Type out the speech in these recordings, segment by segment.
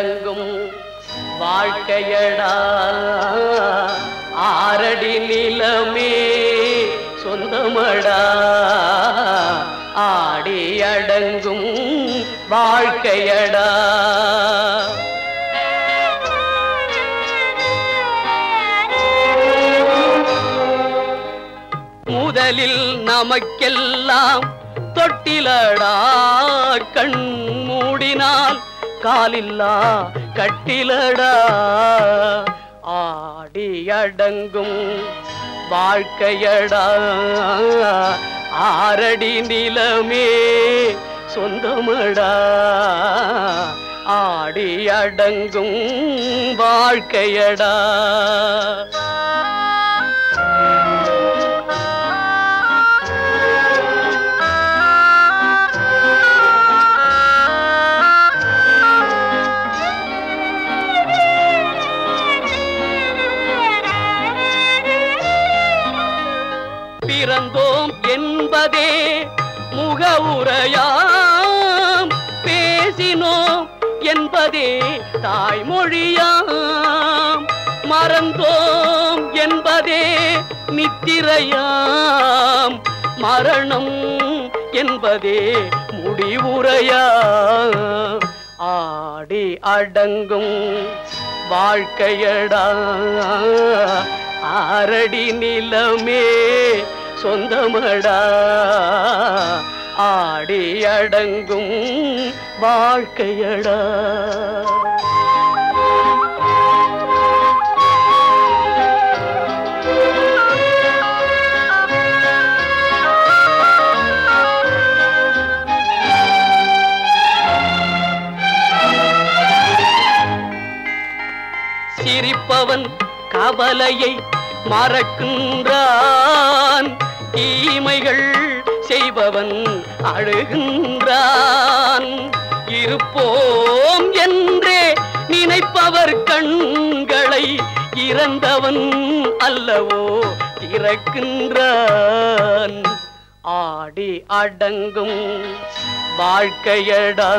அடங்கும் வாழ்க்கையடா ஆரடி நிலமே சொந்தமடா ஆடி அடங்கும் வாழ்க்கையடா முதலில் நமக்கெல்லாம் தொட்டிலடா கண் மூடினால் காலில்லா கட்டிலடா ஆடி அடங்கும் வாழ்க்கையடா ஆரடி நிலமே சொந்தமடா ஆடி அடங்கும் வாழ்க்கையடா பிறந்தோம் என்பதே முகவுரையாம் பேசினோம் என்பதே தாய்மொழியாம் மறந்தோம் என்பதே நித்திரையாம் மரணம் என்பதே முடிவுரையாம் ஆடி அடங்கும் வாழ்க்கையடா ஆரடி நிலமே சொந்தமடா ஆடி அடங்கும் வாழ்க்கையடா சிரிப்பவன் கவலையை மறக்கின்றான் தீமைகள் செய்பவன் அழுகின்றான் இருப்போம் என்றே நினைப்பவர் கண்களை இறந்தவன் அல்லவோ திறக்கின்றான் ஆடி அடங்கும் வாழ்க்கையடா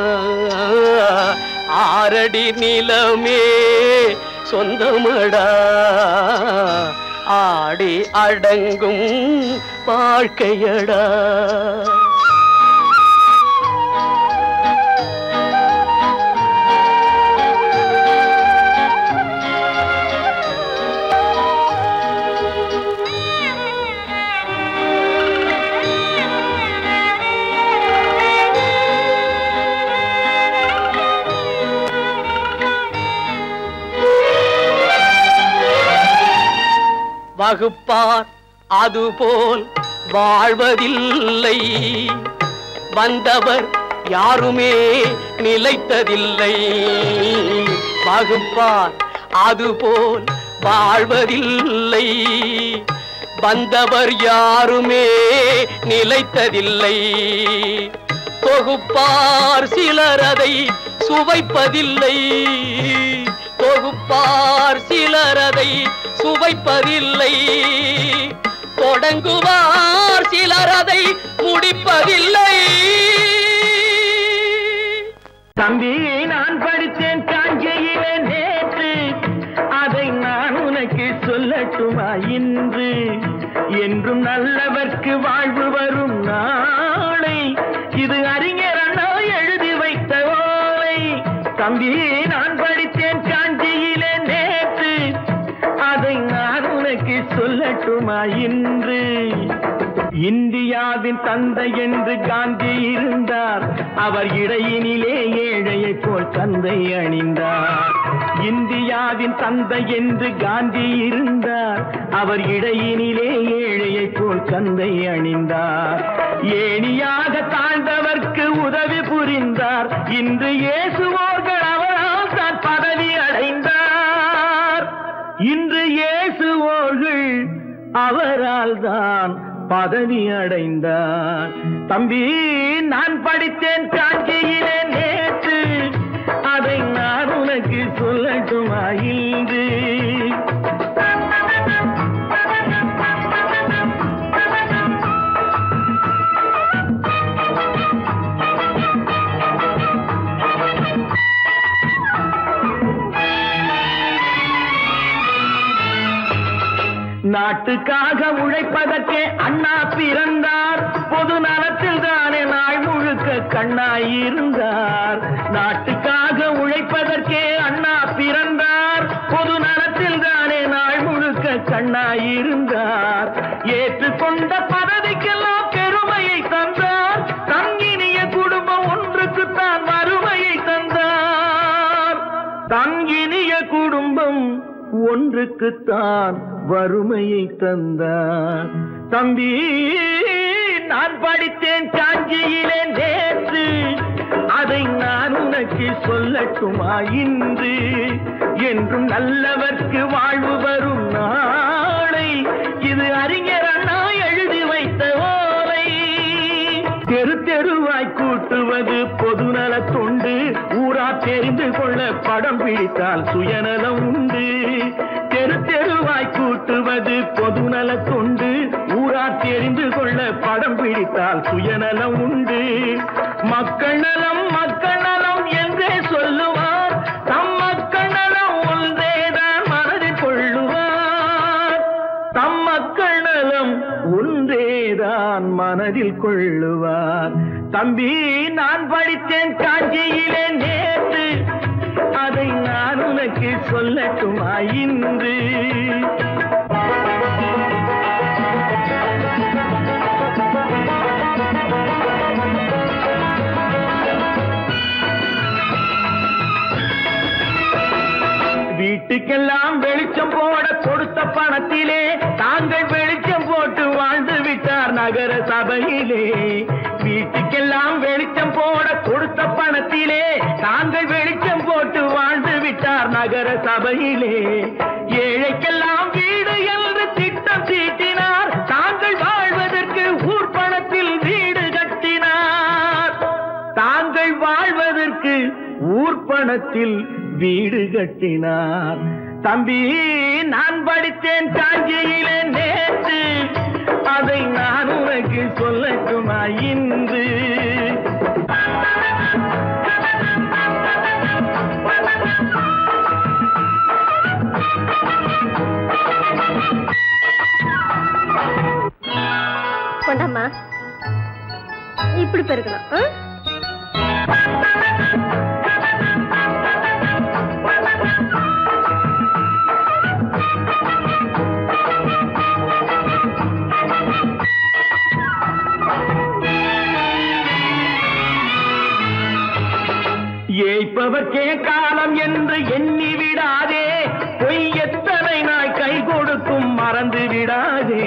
ஆரடி நிலமே சொந்தமடா ஆடி அடங்கும் வாழ்க்கையடா வகுப்பார் அதுபோல் வாழ்வதில்லை வந்தவர் யாருமே நிலைத்ததில்லை வகுப்பார் அதுபோல் வாழ்வதில்லை வந்தவர் யாருமே நிலைத்ததில்லை தொகுப்பார் சிலர் அதை சுவைப்பதில்லை தொகுப்பார் சிலர் அதை சுவைப்பதில்லை தொடங்குவார் சிலர் அதை முடிப்பதில்லை தம்பி நான் படித்தேன் காஞ்சியிலே நேற்று அதை நான் உனக்கு சொல்லட்டுமா இன்று என்றும் நல்லவர்க்கு வாழ்வு வரும் நாளை இது அறிஞர் அண்ணா எழுதி வைத்த ஓலை தம்பி நான் படித்தேன் காஞ்சியிலே நேற்று அதை நான் உனக்கு சொல்லட்டுமா இன்று இந்தியாவின் தந்தை என்று காந்தி இருந்தார் அவர் இடையினிலே ஏழையை போல் தந்தை அணிந்தார் இந்தியாவின் தந்தை என்று காந்தி இருந்தார் அவர் இடையினிலே ஏழையை போல் தந்தை அணிந்தார் ஏணியாக தாழ்ந்தவர்க்கு உதவி புரிந்தார் இன்று இயேசுவோர்கள் அவரால் தான் பதவி அடைந்தார் இன்று இயேசுவோர்கள் அவரால் தான் பதவி அடைந்தார் தம்பி நான் படித்தேன் காஞ்சியிலே நேற்று அதை நான் உனக்கு சொல்லட்டுமா இன்று நாட்டுக்காக உழைப்பதற்கே அண்ணா பிறந்தார். பொது நலத்தில் தானே நாள் முழுக்க கண்ணாயிருந்தார். நாட்டுக்காக உழைப்பதற்கே அண்ணா பிறந்தார். பொது நலத்தில் தானே நாள் முழுக்க கண்ணாயிருந்தார். ஏற்றுக்கொண்ட பதவிக்கெல்லாம் பெருமையை தந்தார். தங்கினிய குடும்பம் ஒன்றுக்குத்தான் வறுமையை தந்தார். தங்கினிய குடும்பம் ஒன்றுக்குத்தான் வறுமையை தந்தார். தம்பி, நான் படித்தேன் காஞ்சியிலே நேற்று, அதை நான் உனக்கு சொல்லட்டுமா இன்று? என்றும் நல்லவர்க்கு வாழ்வு வரும் நாளை, இது அறிஞர் அண்ணா எழுதி வைத்த ஓலை. தெரு தெருவாய் கூட்டுவது பொதுநல தொண்டு, ஊரா தெரிந்து கொள்ள படம் பிடித்தால் சுயநலம் உண்டு. தெரு தெருவாய் கூட்டுவது பொதுநல தொண்டு, ஊரா தெரிந்து கொள்ள படம் பிடித்தால் சுயநலம் உண்டு. மக்கள் நலம் மக்கள் நலம் என்றே சொல்லுவார், தம் மக்கள் நலம் ஒன்றேதான் மனதில் கொள்ளுவார். தம் மக்கள் நலம் ஒன்றேதான் மனதில் கொள்ளுவார். தம்பி, நான் படித்தேன் காஞ்சியிலே நேற்று, அதை நான் உனக்கு சொல்லட்டுமா இன்று? வீட்டுக்கெல்லாம் வெளிச்சம் போட கொடுத்த பணத்திலே தாங்கள் வெளிச்சம் போட்டு வாழ்ந்து விட்டார் நகர சபையிலே. வீட்டுக்கெல்லாம் வெளிச்சம் போட கொடுத்த பணத்திலே தாங்கள் வெளிச்சம் போட்டு வாழ்ந்து விட்டார் நகர சபையிலே. ஏழைக்கெல்லாம் வீடு என்று திட்டம் தீட்டினார். தாங்கள் வாழ்வதற்கு ஊர் பணத்தில் வீடு கட்டினார். தாங்கள் வாழ்வதற்கு ஊர் பணத்தில் வீடு கட்டினார். தம்பி, நான் படித்தேன் காஞ்சியிலே நேற்று, அதை நான் உனக்கு சொல்லட்டுமா இன்று? கொண்டாம்மா, இப்படி பெருக்கணும். ஏய்ப்பவர்க்கே காலம் என்று எண்ணி விடாதே, பொய் எத்தனை நாள் கை கொடுக்கும் மறந்து விடாதே.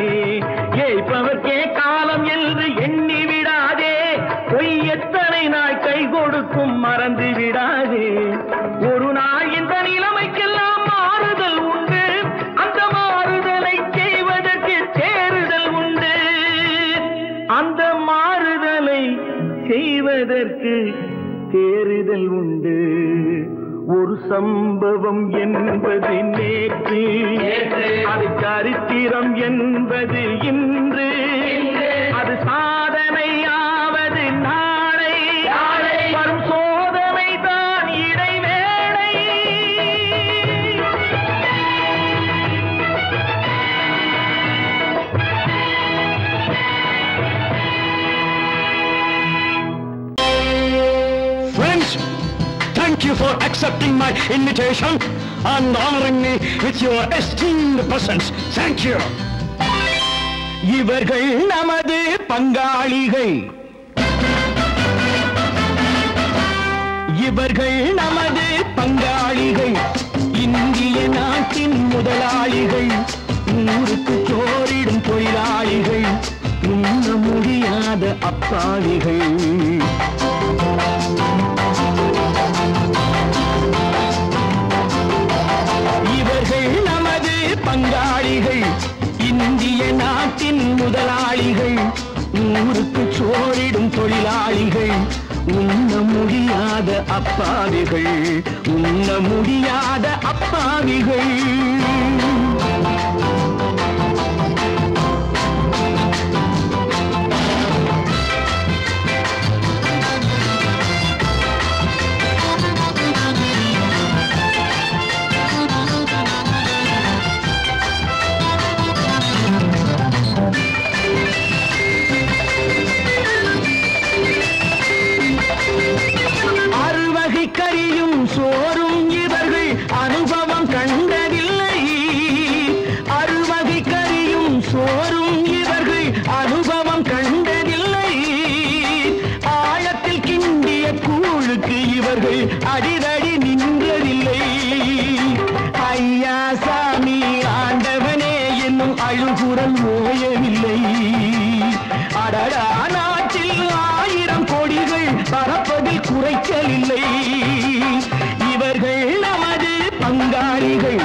ஏய்ப்பவர்க்கே காலம் என்று எண்ணி விடாதே, பொய் எத்தனை நாள் கை கொடுக்கும் மறந்து விடாதே. ஒரு நாள் இந்த நிலைமைக்கெல்லாம் மாறுதல் உண்டு, அந்த மாறுதலை செய்வதற்கு தேறுதல் உண்டு. அந்த மாறுதலை செய்வதற்கு தேறுதல் உண்டு. ஒரு சம்பவம் என்பது நேற்று, அது சரித்திரம் என்பது இன்று. அது சாதனையாவது நாளை, வரும் சோதனை தான் இடைவேளை. Thank you for accepting my invitation and honoring me with your esteemed presence. Thank you. இவர்கள் நமது பங்காளிகள், இவர்கள் நமது பங்காளிகள், இந்திய நாட்டின் முதலாளிகள், ஊருக்கு சோறிடும் தொழிலாளிகள், உண்ண முடியாத அப்பாவிகள். இவர்கள் நமது பங்காளிகள், இந்திய நாட்டின் முதலாளிகள், ஊருக்கு சோறிடும் தொழிலாளிகள், உண்ண முடியாத அப்பாவிகள், உண்ண முடியாத அப்பாவிகள். அழுகுரல் ஓயவில்லை. அடடா, நாட்டில் 1000 கோடிகள் பறப்பதில் குறைச்சலில்லை. இவர்கள் நமது பங்காளிகள்,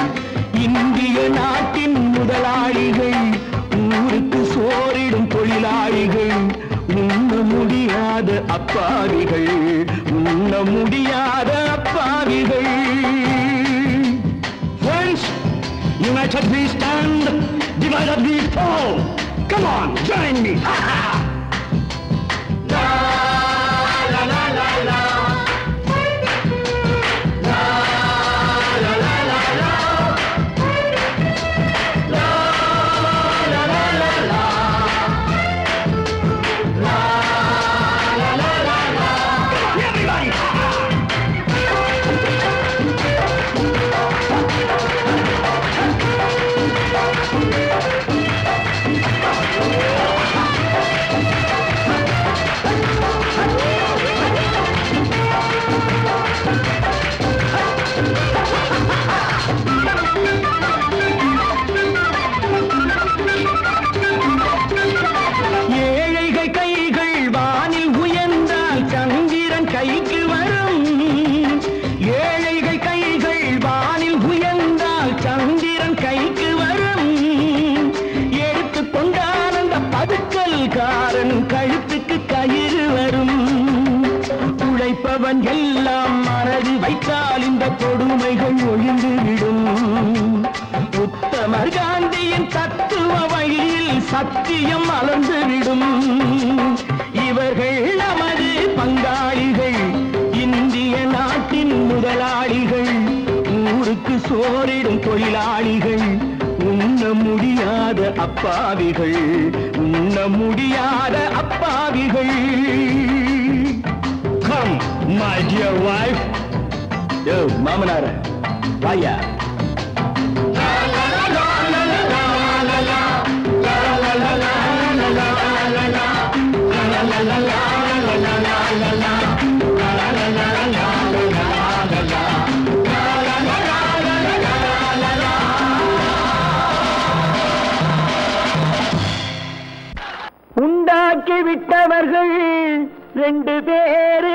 இந்திய நாட்டின் முதலாளிகள், ஊருக்கு சோறிடும் தொழிலாளிகள், உண்ண முடியாத அப்பாவிகள், உண்ண முடியாத அப்பாவிகள். Friends, united we stand, divided we fall. Come on, join me. La la la la la. La la la la la. La la la la la. La la la la la. Everybody. ஏழைகள் கைகள் வானில் உயர்ந்தால் சந்திரன் கைக்கு வரும். ஏழைகள் கைகள் வானில் உயர்ந்தால் சந்திரன் கைக்கு வரும். எடுத்துக்கொண்டால் அந்த பதுக்கல்காரன் கழுத்துக்கு கயிறு வரும். உழைப்பவன் எல்லாம் மனது வைத்தால் இந்த கொடுமைகள் ஒழிந்துவிடும். உத்தமர் காந்தியின் தத்துவ வழியில் சத்தியம் மலர்ந்துவிடும். இவர்கள் நமது பங்காளிகள், இந்திய நாட்டின் முதலாளிகள், ஊருக்கு சோறிடும் தொழிலாளிகள், உண்ண முடியாத அப்பாவிகள், உண்ண முடியாத அப்பாவிகள். Come, my dear wife. யோ மாமனார வாயா. உண்டாக்கி விட்டவர்கள் 2 பேரு,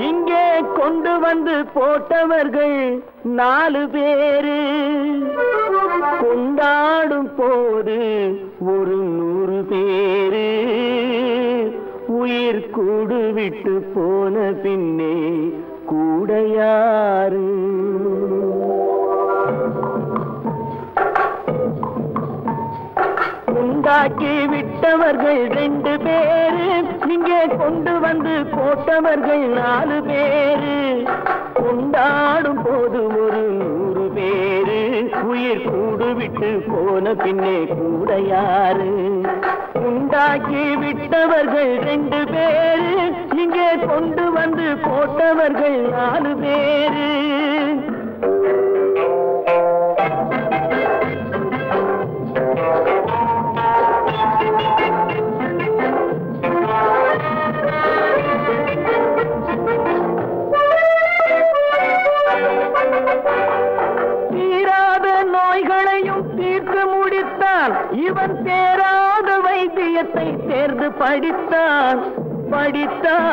இங்கே கொண்டு வந்து போட்டவர்கள் 4 பேரு. கொண்டாடும் போது ஒரு 100 பேரு, உயிர் கூடு விட்டு போன பின்னே கூட யாரு? உண்டாக்கி விட்டவர்கள் 2 பேரு, இங்கே கொண்டு வந்து போட்டவர்கள் 4 பேரு. கொண்டாடும் போது ஒரு 100 பேரு, உயிர் கூடு விட்டு போன பின்னே கூட யாரு? உண்டாக்கி விட்டவர்கள் 2 பேரு, இங்கே கொண்டு வந்து போட்டவர்கள் 4 பேரு. தீராத நோய்களையும் தீர்த்து முடித்தான் இவன், தேராத வைத்தியத்தை தேர்ந்து படித்தான். முடித்தான்.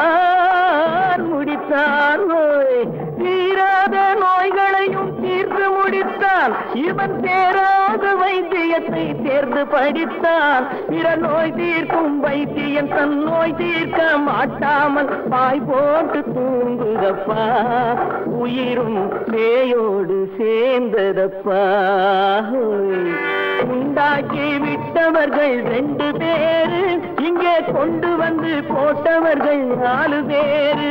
தீராத நோய்களையும் தீர்த்து முடித்தான் இவன், தேராத வைத்தியத்தை தேர்ந்து படித்தான். பிற நோய் தீர்க்கும் வைத்தியன் தன் நோய் தீர்க்க மாட்டாமல் பாய் போட்டு தூங்குதப்பா, உயிரும் பேயோடு சேர்ந்ததப்பா. உண்டாக்கி விட்டவர்கள் 2 பேரு, இங்கே கொண்டு வந்து போட்டவர்கள் 4 பேரு.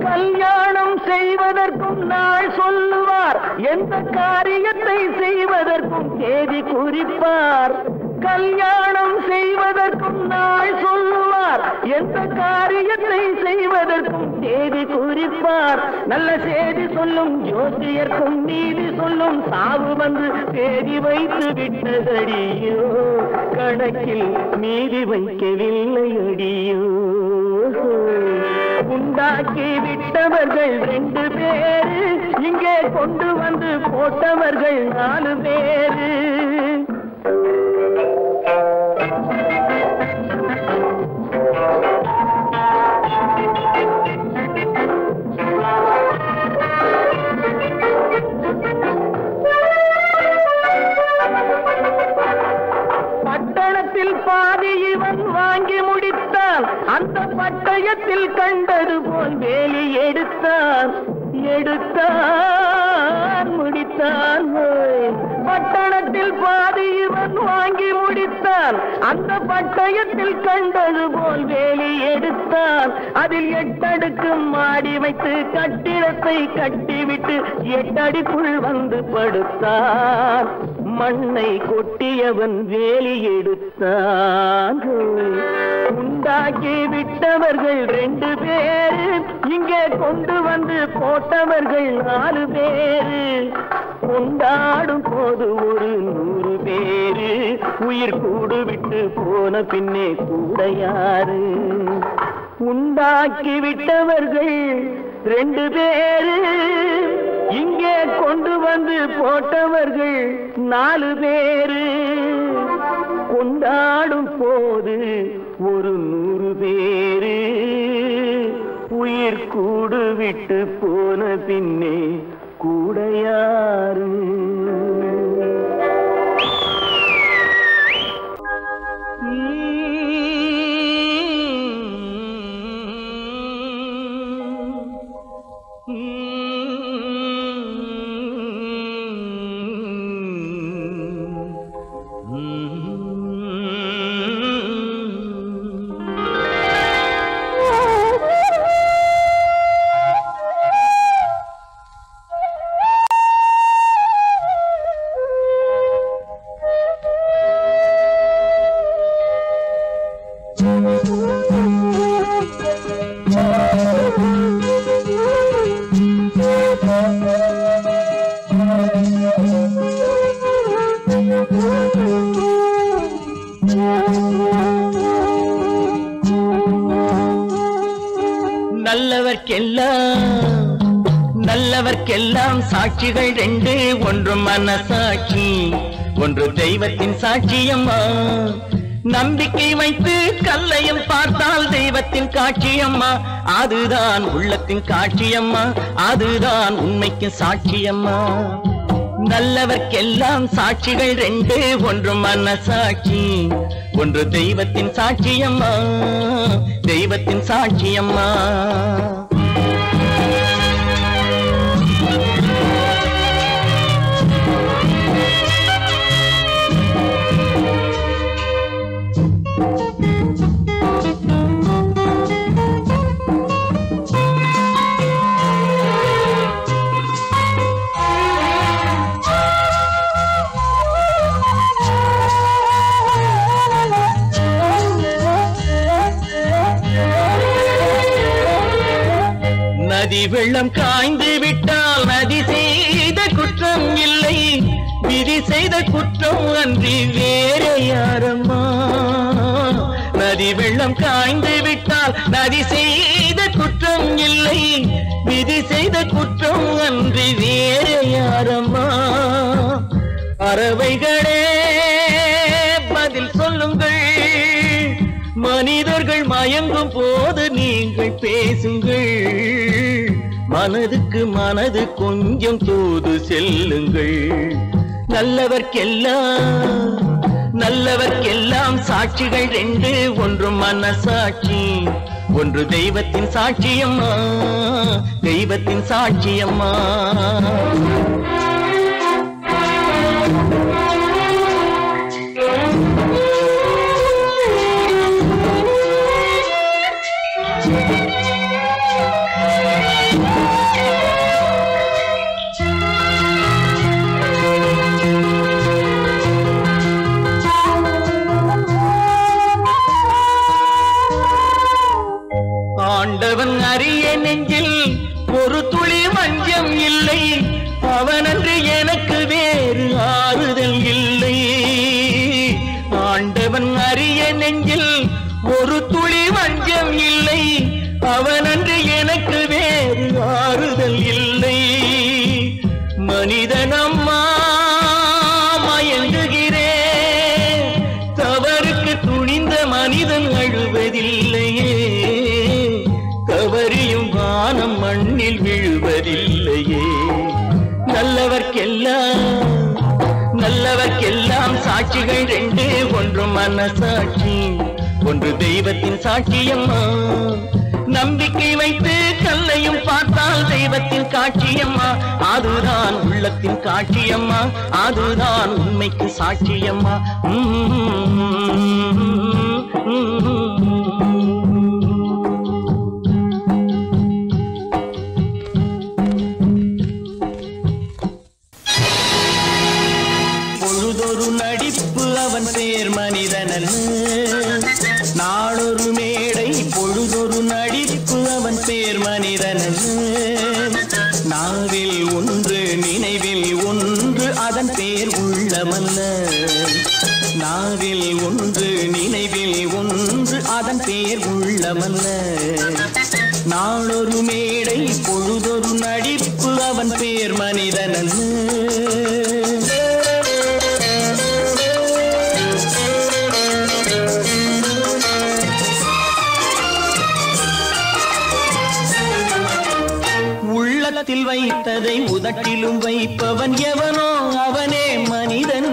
கல்யாணம் செய்வதற்கும் நாள் சொல்லுவார், எந்த காரியத்தை செய்வதற்கும் தேதி குறிப்பார். கல்யாணம் செய்வதற்கும் நாள் சொல்லுவார், எந்த காரியத்தை செய்வதற்கும் தேதி குறிப்பார். நல்ல செய்தி சொல்லும் ஜோதியர்க்கும் நீதி சொல்லும் சாவு வந்து தேதி வைத்து விட்டதடியோ, கணக்கில் மீதி வைக்கவில்லை அடியோ. உண்டாக்கி விட்டவர்கள் 2 பேரு, இங்கே கொண்டு வந்து போட்டவர்கள் 4 பேரு. பட்டணத்தில் பாதி இவன் வாங்கி முடித்தான், அந்த பட்டயத்தில் கண்டது போல் வேலி எடுத்தான் முடித்தான். பட்டணத்தில் பாதி இவன் வாங்கி முடித்தான், அந்த பட்டயத்தில் கண்டது போல் வேலி எடுத்தான். அதில் 8 அடுக்கு மாடி வைத்து கட்டிடத்தை கட்டிவிட்டு 8 அடிக்குள் வந்து படுத்தான். மண்ணை கொட்டியவன் வேலி எடுத்தான். உண்டாக்கி விட்டவர்கள் 2 பேரு, இங்கே கொண்டு வந்து போட்டவர்கள் 4 பேரு. கொண்டாடும் போது ஒரு 100 பேரு, உயிர் கூடு விட்டு போன பின்னே கூட யாரு? உண்டாக்கி விட்டவர்கள் 2 பேரு, இங்கே கொண்டு வந்து போட்டவர்கள் 4 பேரு. கொண்டாடும் போது ஒரு 100 பேரு, உயிர் கூடு விட்டு போன பின்னே கூட யாரு? நல்லவர்க்கெல்லாம் சாட்சிகள் 2, ஒன்று மனசாட்சி, ஒன்று தெய்வத்தின் சாட்சியம்மா. நம்பிக்கை வைத்து கல்லையும் பார்த்தால் தெய்வத்தின் காட்சியம்மா. அதுதான் உள்ளத்தின் காட்சியம்மா, அதுதான் உண்மைக்கு சாட்சியம்மா. நல்லவர்க்கெல்லாம் சாட்சிகள் 2, ஒன்று மனசாட்சி, ஒன்று தெய்வத்தின் சாட்சியம்மா, தெய்வத்தின் சாட்சியம்மா. நதி வெள்ளம் காய்ந்து விட்டால் நதி செய்த குற்றம் இல்லை, விதி செய்த குற்றம் அன்றி வேறு யாரம்மா. நதி வெள்ளம் காய்ந்து விட்டால் நதி செய்த குற்றம் இல்லை, விதி செய்த குற்றம் அன்றி வேறு யாரம்மா. பறவைகளே பதில் சொல்லுங்கள், மனிதர்கள் மயங்கும் போது நீங்கள் பேசுங்கள். மனதுக்கு மனது கொஞ்சம் தூது செல்லுங்கள். நல்லவர்க்கெல்லாம் சாட்சிகள் 2, ஒன்று மனசாட்சி, ஒன்று தெய்வத்தின் சாட்சியம்மா, தெய்வத்தின் சாட்சியம்மா. ஒரு துளி வஞ்சம் இல்லை, அவனன்று எனக்கு வேறு ஆறுதல் இல்லை. ஆண்டவன் அறிய நெஞ்சில் ஒரு துளி வஞ்சம் இல்லை, அவனன்று எனக்கு வேறு ஆறுதல் இல்லை. மனிதனம்மா மயங்குகிறேன், தவறுக்கு துணிந்த மனிதன் அழுவதில்லையே, தவறியும் வானம் மண்ணில் விழுவதில்லையே. நல்லவர்க்கெல்லாம் சாட்சிகள் ரெண்டு, ஒன்று மனசாட்சி, ஒன்று தெய்வத்தின் சாட்சியம்மா. நம்பிக்கை வைத்து கல்லையும் பார்த்தால் தெய்வத்தின் காட்சியம்மா. அதுதான் உள்ளத்தின் காட்சியம்மா, அதுதான் உண்மைக்கு சாட்சியம்மா. பொழுதொரு நடிப்பு அவன் பேர் மனிதனல்ல, நாளொரு மேடை பொழுதொரு நடிப்பு அவன் பேர் மனிதனல்ல. நாவில் ஒன்று நினைவில் ஒன்று அதன் பேர் உள்ளமல்ல, நாவில் ஒன்று நினைவில் ஒன்று அதன் பேர் உள்ளமல்ல. நாளொரு மேடை பொழுதொரு நடிப்பு அவன் பேர் மனிதனல்ல. உள்ளத்தில் வைத்ததை உதட்டிலும் வைப்பவன் எவனோ அவனே மனிதன்,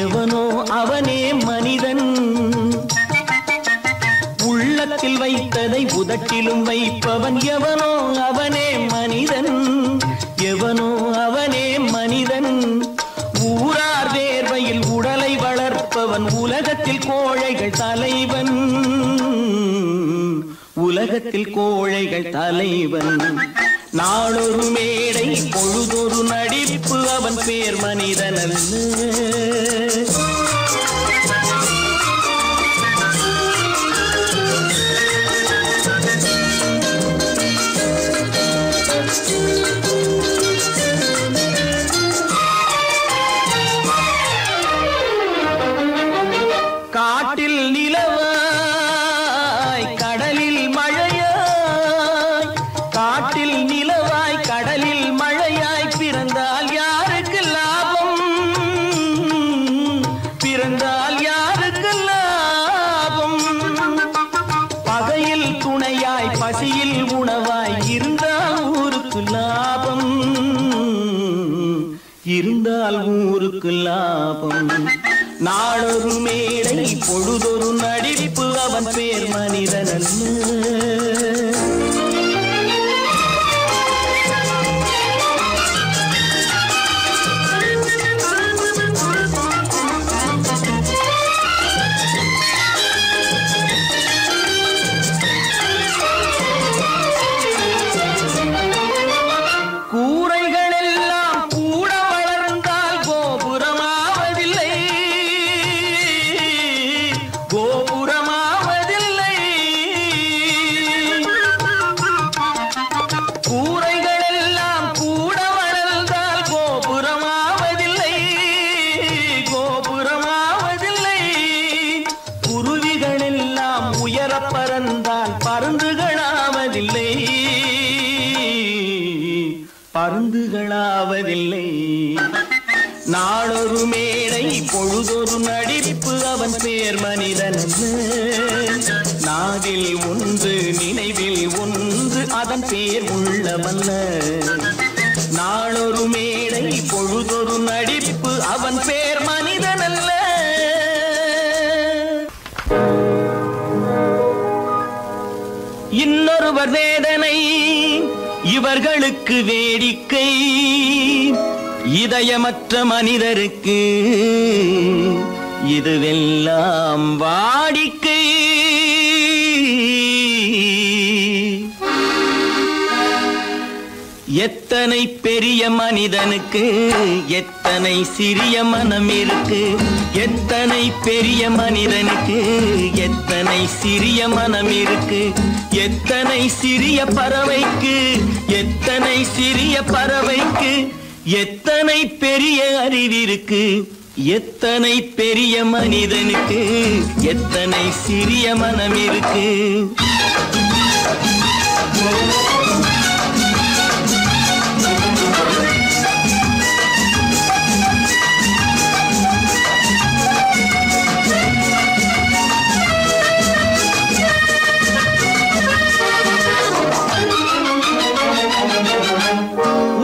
எவனோ அவனே மனிதன். உள்ளத்தில் வைத்ததை உதட்டிலும் வைப்பவன் எவனோ அவனே மனிதன், எவனோ அவனே மனிதன். ஊரார் வேர்வையில் உடலை வளர்ப்பவன் உலகத்தில் கோழைகள் தலைவன், உலகத்தில் கோழைகள் தலைவன். நாளொரு மேடை பொழுதொரு நடிப்பு அவன் பேர் மனிதனல்ல. காட்டில் நிலவாய் கடலில் மழையாய், காட்டில் நிலவாய் கடலில் மழையாய் பிறந்தால் யாருக்கு லாபம், பிறந்தால் யாருக்கு லாபம். பகையில் துணையாய் பசியில் உணவாய் இருந்தால் ஊருக்கு லாபம், இருந்தால் ஊருக்கு லாபம். நாளொரு மேடை பொழுதொரு நடிப்பு அவன் பேர் மனிதனல்ல. பருந்துகளாவதில்லை. நாளொரு மேடை பொழுதொரு நடிப்பு அவன் பேர் மனிதனல்ல. நாவில் ஒன்று நினைவில் ஒன்று அதன் பேர் உள்ளமல்ல. நாளொரு மேடை பொழுதொரு நடிப்பு அவன் பேர் மனிதனல்ல. இன்னொருவர் வேதனை இவர்களுக்கு வேடிக்கை, இதயமற்ற மனிதருக்கு இதுவெல்லாம் வாடிக்கை. எத்தனை பெரிய மனிதனுக்கு எத்தனை சிறிய மனம் இருக்கு, எத்தனை பெரிய மனிதனுக்கு எத்தனை எத்தனை சிறிய மனம் இருக்கு, எத்தனை சிறிய பறவைக்கு, எத்தனை சிறிய பறவைக்கு எத்தனை பெரிய அறிவிருக்கு, எத்தனை பெரிய மனிதனுக்கு எத்தனை சிறிய மனம் இருக்கு.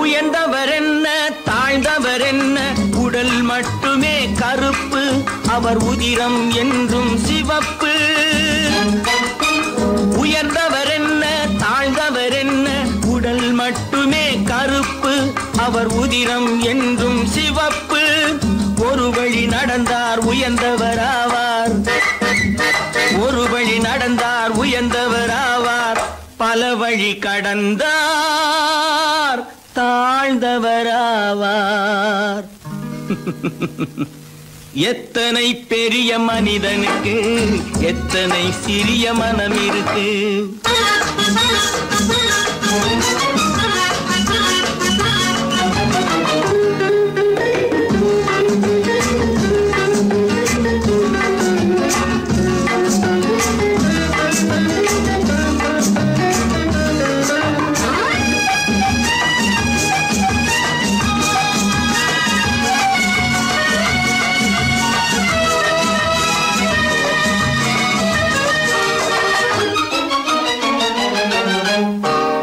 உயர்ந்தவர் என்ன தாழ்ந்தவர் என்ன, உடல் மட்டுமே கருப்பு, அவர் உதிரம் என்றும் சிவப்பு. உயர்ந்தவர் என்ன தாழ்ந்தவர் என்ன, உடல் மட்டுமே கருப்பு, அவர் உதிரம் என்றும் சிவப்பு. ஒரு வழி நடந்தார் உயர்ந்தவராவார், ஒரு வழி நடந்தார் உயர்ந்தவராவார், பல வழி கடந்தார் தாழ்ந்தவராவார். எத்தனை பெரிய மனிதனுக்கு எத்தனை சிறிய மனம் இருக்கு.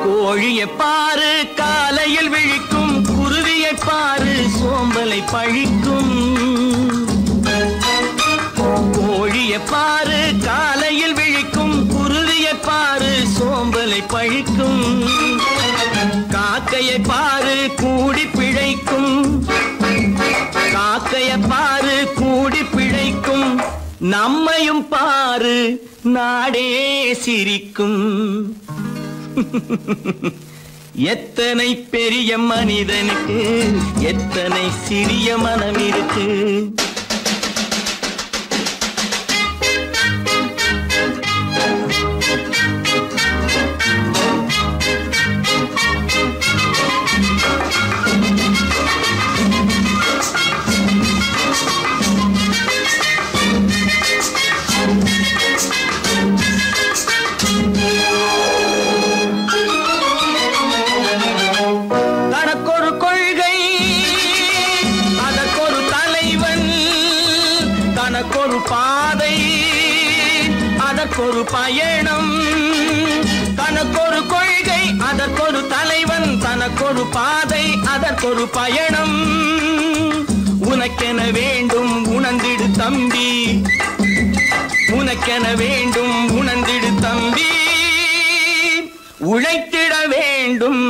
கோழியை பாரு காலையில் விழிக்கும், குருவியை பாரு சோம்பலை பழிக்கும். கோழியை பாரு காலையில் விழிக்கும், குருவியை பாரு சோம்பலை பழிக்கும். காக்கையை பாரு கூடி பிழைக்கும், காக்கையை பாரு கூடி பிழைக்கும். நம்மையும் பாரு நாடே சிரிக்கும். எத்தனை பெரிய மனிதனுக்கு எத்தனை சிறிய மனம் இருக்கு. தனக்கொரு கொள்கை அதற்கொரு தலைவன், தனக்கொரு பாதை அதற்கொரு பயணம். தனக்கொரு கொள்கை அதற்கொரு தலைவன், தனக்கொரு பாதை அதற்கொரு பயணம். உனக்கென வேண்டும் உணர்ந்திடு தம்பி, உனக்கென வேண்டும் உணர்ந்திடு தம்பி. உழைத்திட வேண்டும்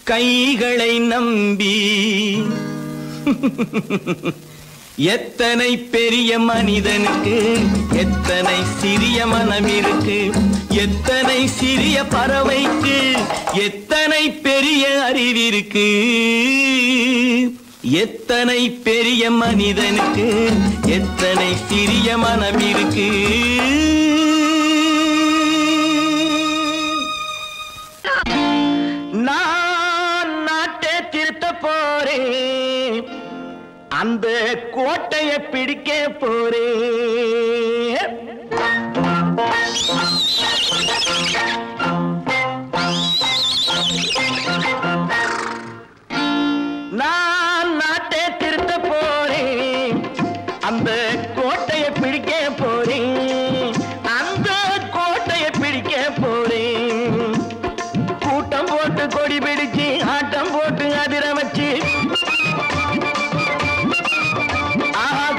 கைகளை நம்பி. எத்தனை பெரிய மனிதனுக்கு எத்தனை சிறிய மனம் இருக்கு, எத்தனை சிறிய பறவைக்கு எத்தனை பெரிய அறிவிருக்கு. எத்தனை பெரிய மனிதனுக்கு எத்தனை சிறிய மனம் இருக்கு. நான் நாட்டை திருத்த போறேன், அந்த கோட்டையை பிடிக்க போறேன். நான் நாட்டை திருத்த போறேன், அந்த கோட்டையை பிடிக்க போறேன், அந்த கோட்டையை பிடிக்க போறேன். கூட்டம் போட்டு கொடி பிடிச்சு ஆட்டம் போட்டு அதிர வச்சு,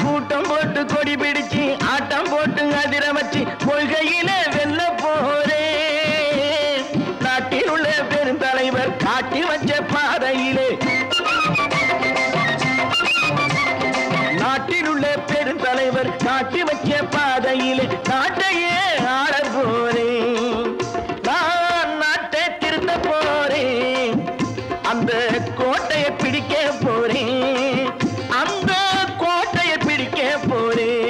கூட்டம் போட்டு கொடி பிடிச்சு ஆட்டம் போட்டு அதிர வச்சு கொள்கையில வெல்ல போறேன். நாட்டில் உள்ள பெருந்தலைவர் காட்டி வச்ச பாதையிலே, நாட்டில் உள்ள பெருந்தலைவர் காட்டி வச்ச பாதையிலே நாட்டையே ஆள போறேன். நான் நாட்டை திருத்த போறேன், அந்த கோட்டையை பிடிக்க போறேன், அந்த கோட்டையை பிடிக்க போறேன்.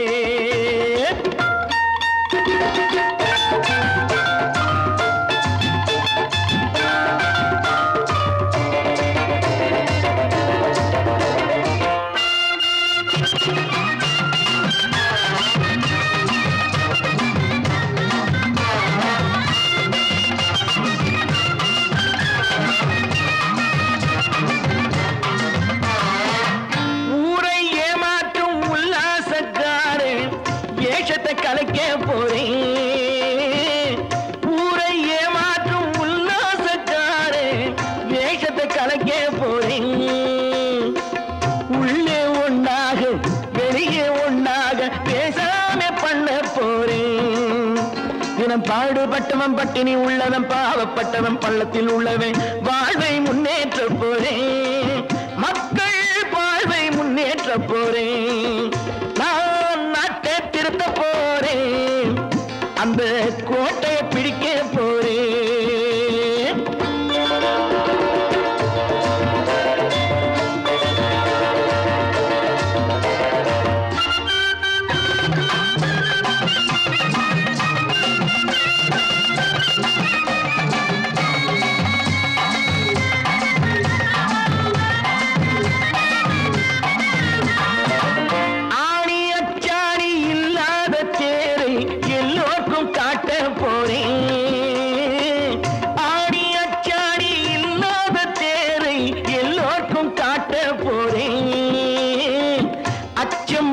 போறேன். ஊரை ஏமாற்றும் உல்லாசக்காரே வேஷத்தை கலக்க போறேன். உள்ளே ஒன்னாக வெளியே ஒன்னாக பேசாம பண்ண போறேன். தினம் பாடுபட்டவன் பட்டினி உள்ளவன் பாவப்பட்டவன் பள்ளத்தில் உள்ளவன் வாழ்வை முன்னேற்ற போறேன். மக்கள் வாழ்வை முன்னேற்ற போறேன். நான் நாட்டை திருத்த போறேன். அந்த கோட்டையை பிடிக்க போறேன்.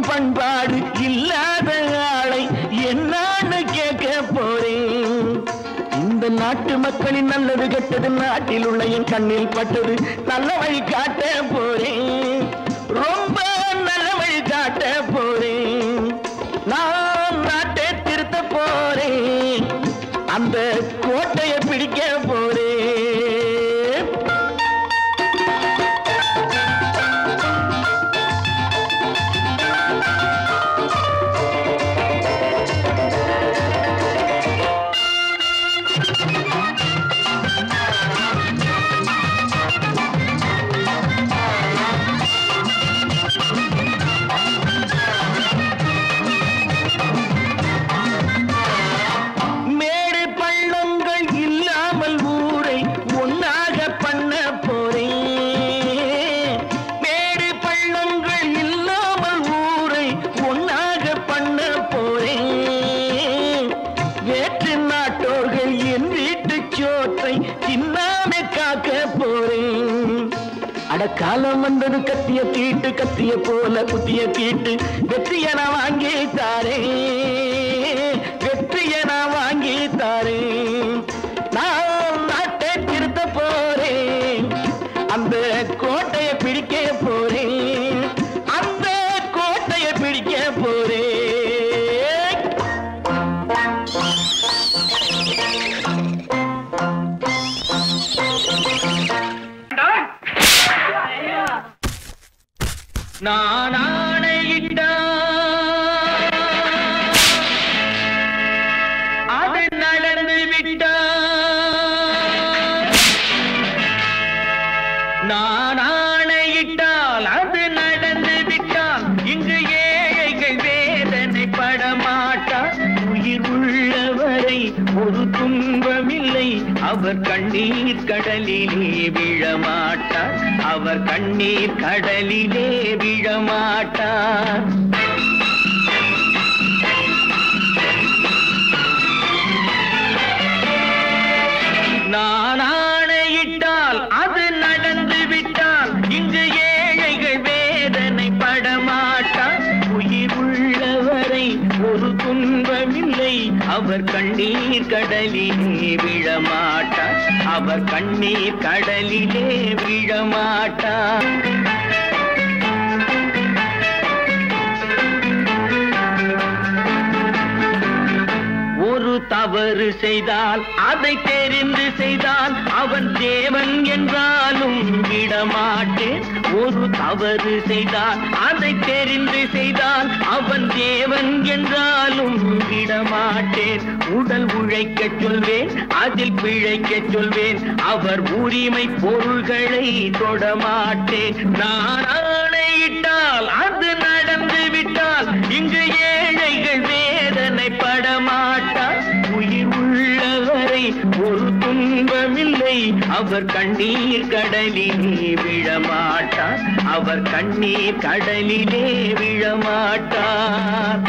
பண்பாடு இல்லாத ஆளை என்னான்னு கேட்க போறேன். இந்த நாட்டு மக்களின் நல்லது கெட்டது நாட்டில் உள்ள என் கண்ணில் பட்டது நல்ல வழி காட்ட போறேன். ரொம்ப நல்ல வழி காட்ட போறேன். நான் நாட்டை திருத்த போறேன். அந்த கோட்டையை பிடிக்க போறேன். காலம் வந்தது கத்திய தீட்டு கத்திய போல குத்திய தீட்டு வெற்றிய நான் வாங்கி தாரேன். வெற்றிய நான் வாங்கி தாரேன். நான் நாட்டை திருத்த போறேன். அந்த கோட்டையை பிடிக்க போறேன். அந்த கோட்டையை பிடிக்க போறேன். நான் ஆணையிட்டால் அது நடந்து விட்டால். நான் ஆணையிட்டால் அது நடந்து விட்டால். இங்கு ஏழைகள் வேதனை படமாட்டார். உயிர் உள்ளவரை ஒரு துன்பமில்லை. அவர் கண்ணீர் கடலிலே விழமாட்டார். அவர் கண்ணீர் கடலிலே விழமாட்டார். நான் ஆணையிட்டால் அது நடந்து விட்டால். இங்கு ஏழைகள் வேதனை படமாட்டார். உயிர் உள்ளவரை ஒரு துன்பமில்லை. அவர் கண்ணீர் கடலிலே விழமாட்டார். அவர் கண்ணீர் கடலிலே விழமாட்டார். ஒரு தவறு செய்தால் அதை தெரிந்து செய்தால் அவன் தேவன் என்றாலும் விடமாட்டேன். ஒரு தவறு செய்தால் அதை தெரிந்து செய்தால் அவன் தேவன் என்றாலும் விடமாட்டேன். உடல் உழைக்க சொல்வேன், அதில் பிழைக்க சொல்வேன். அவர் உரிமை பொருள்களை தொடமாட்டேன். நான் ஆணையிட்டால் அது நடந்து விட்டால். இங்கு ஏழைகள் வேதனை படமாட்டார். உயிர் உள்ளவரை ஒரு துன்பமில்லை. அவர் கண்ணீர் கடலிலே விழமாட்டார். அவர் கண்ணீர் கடலிலே விழமாட்டார்.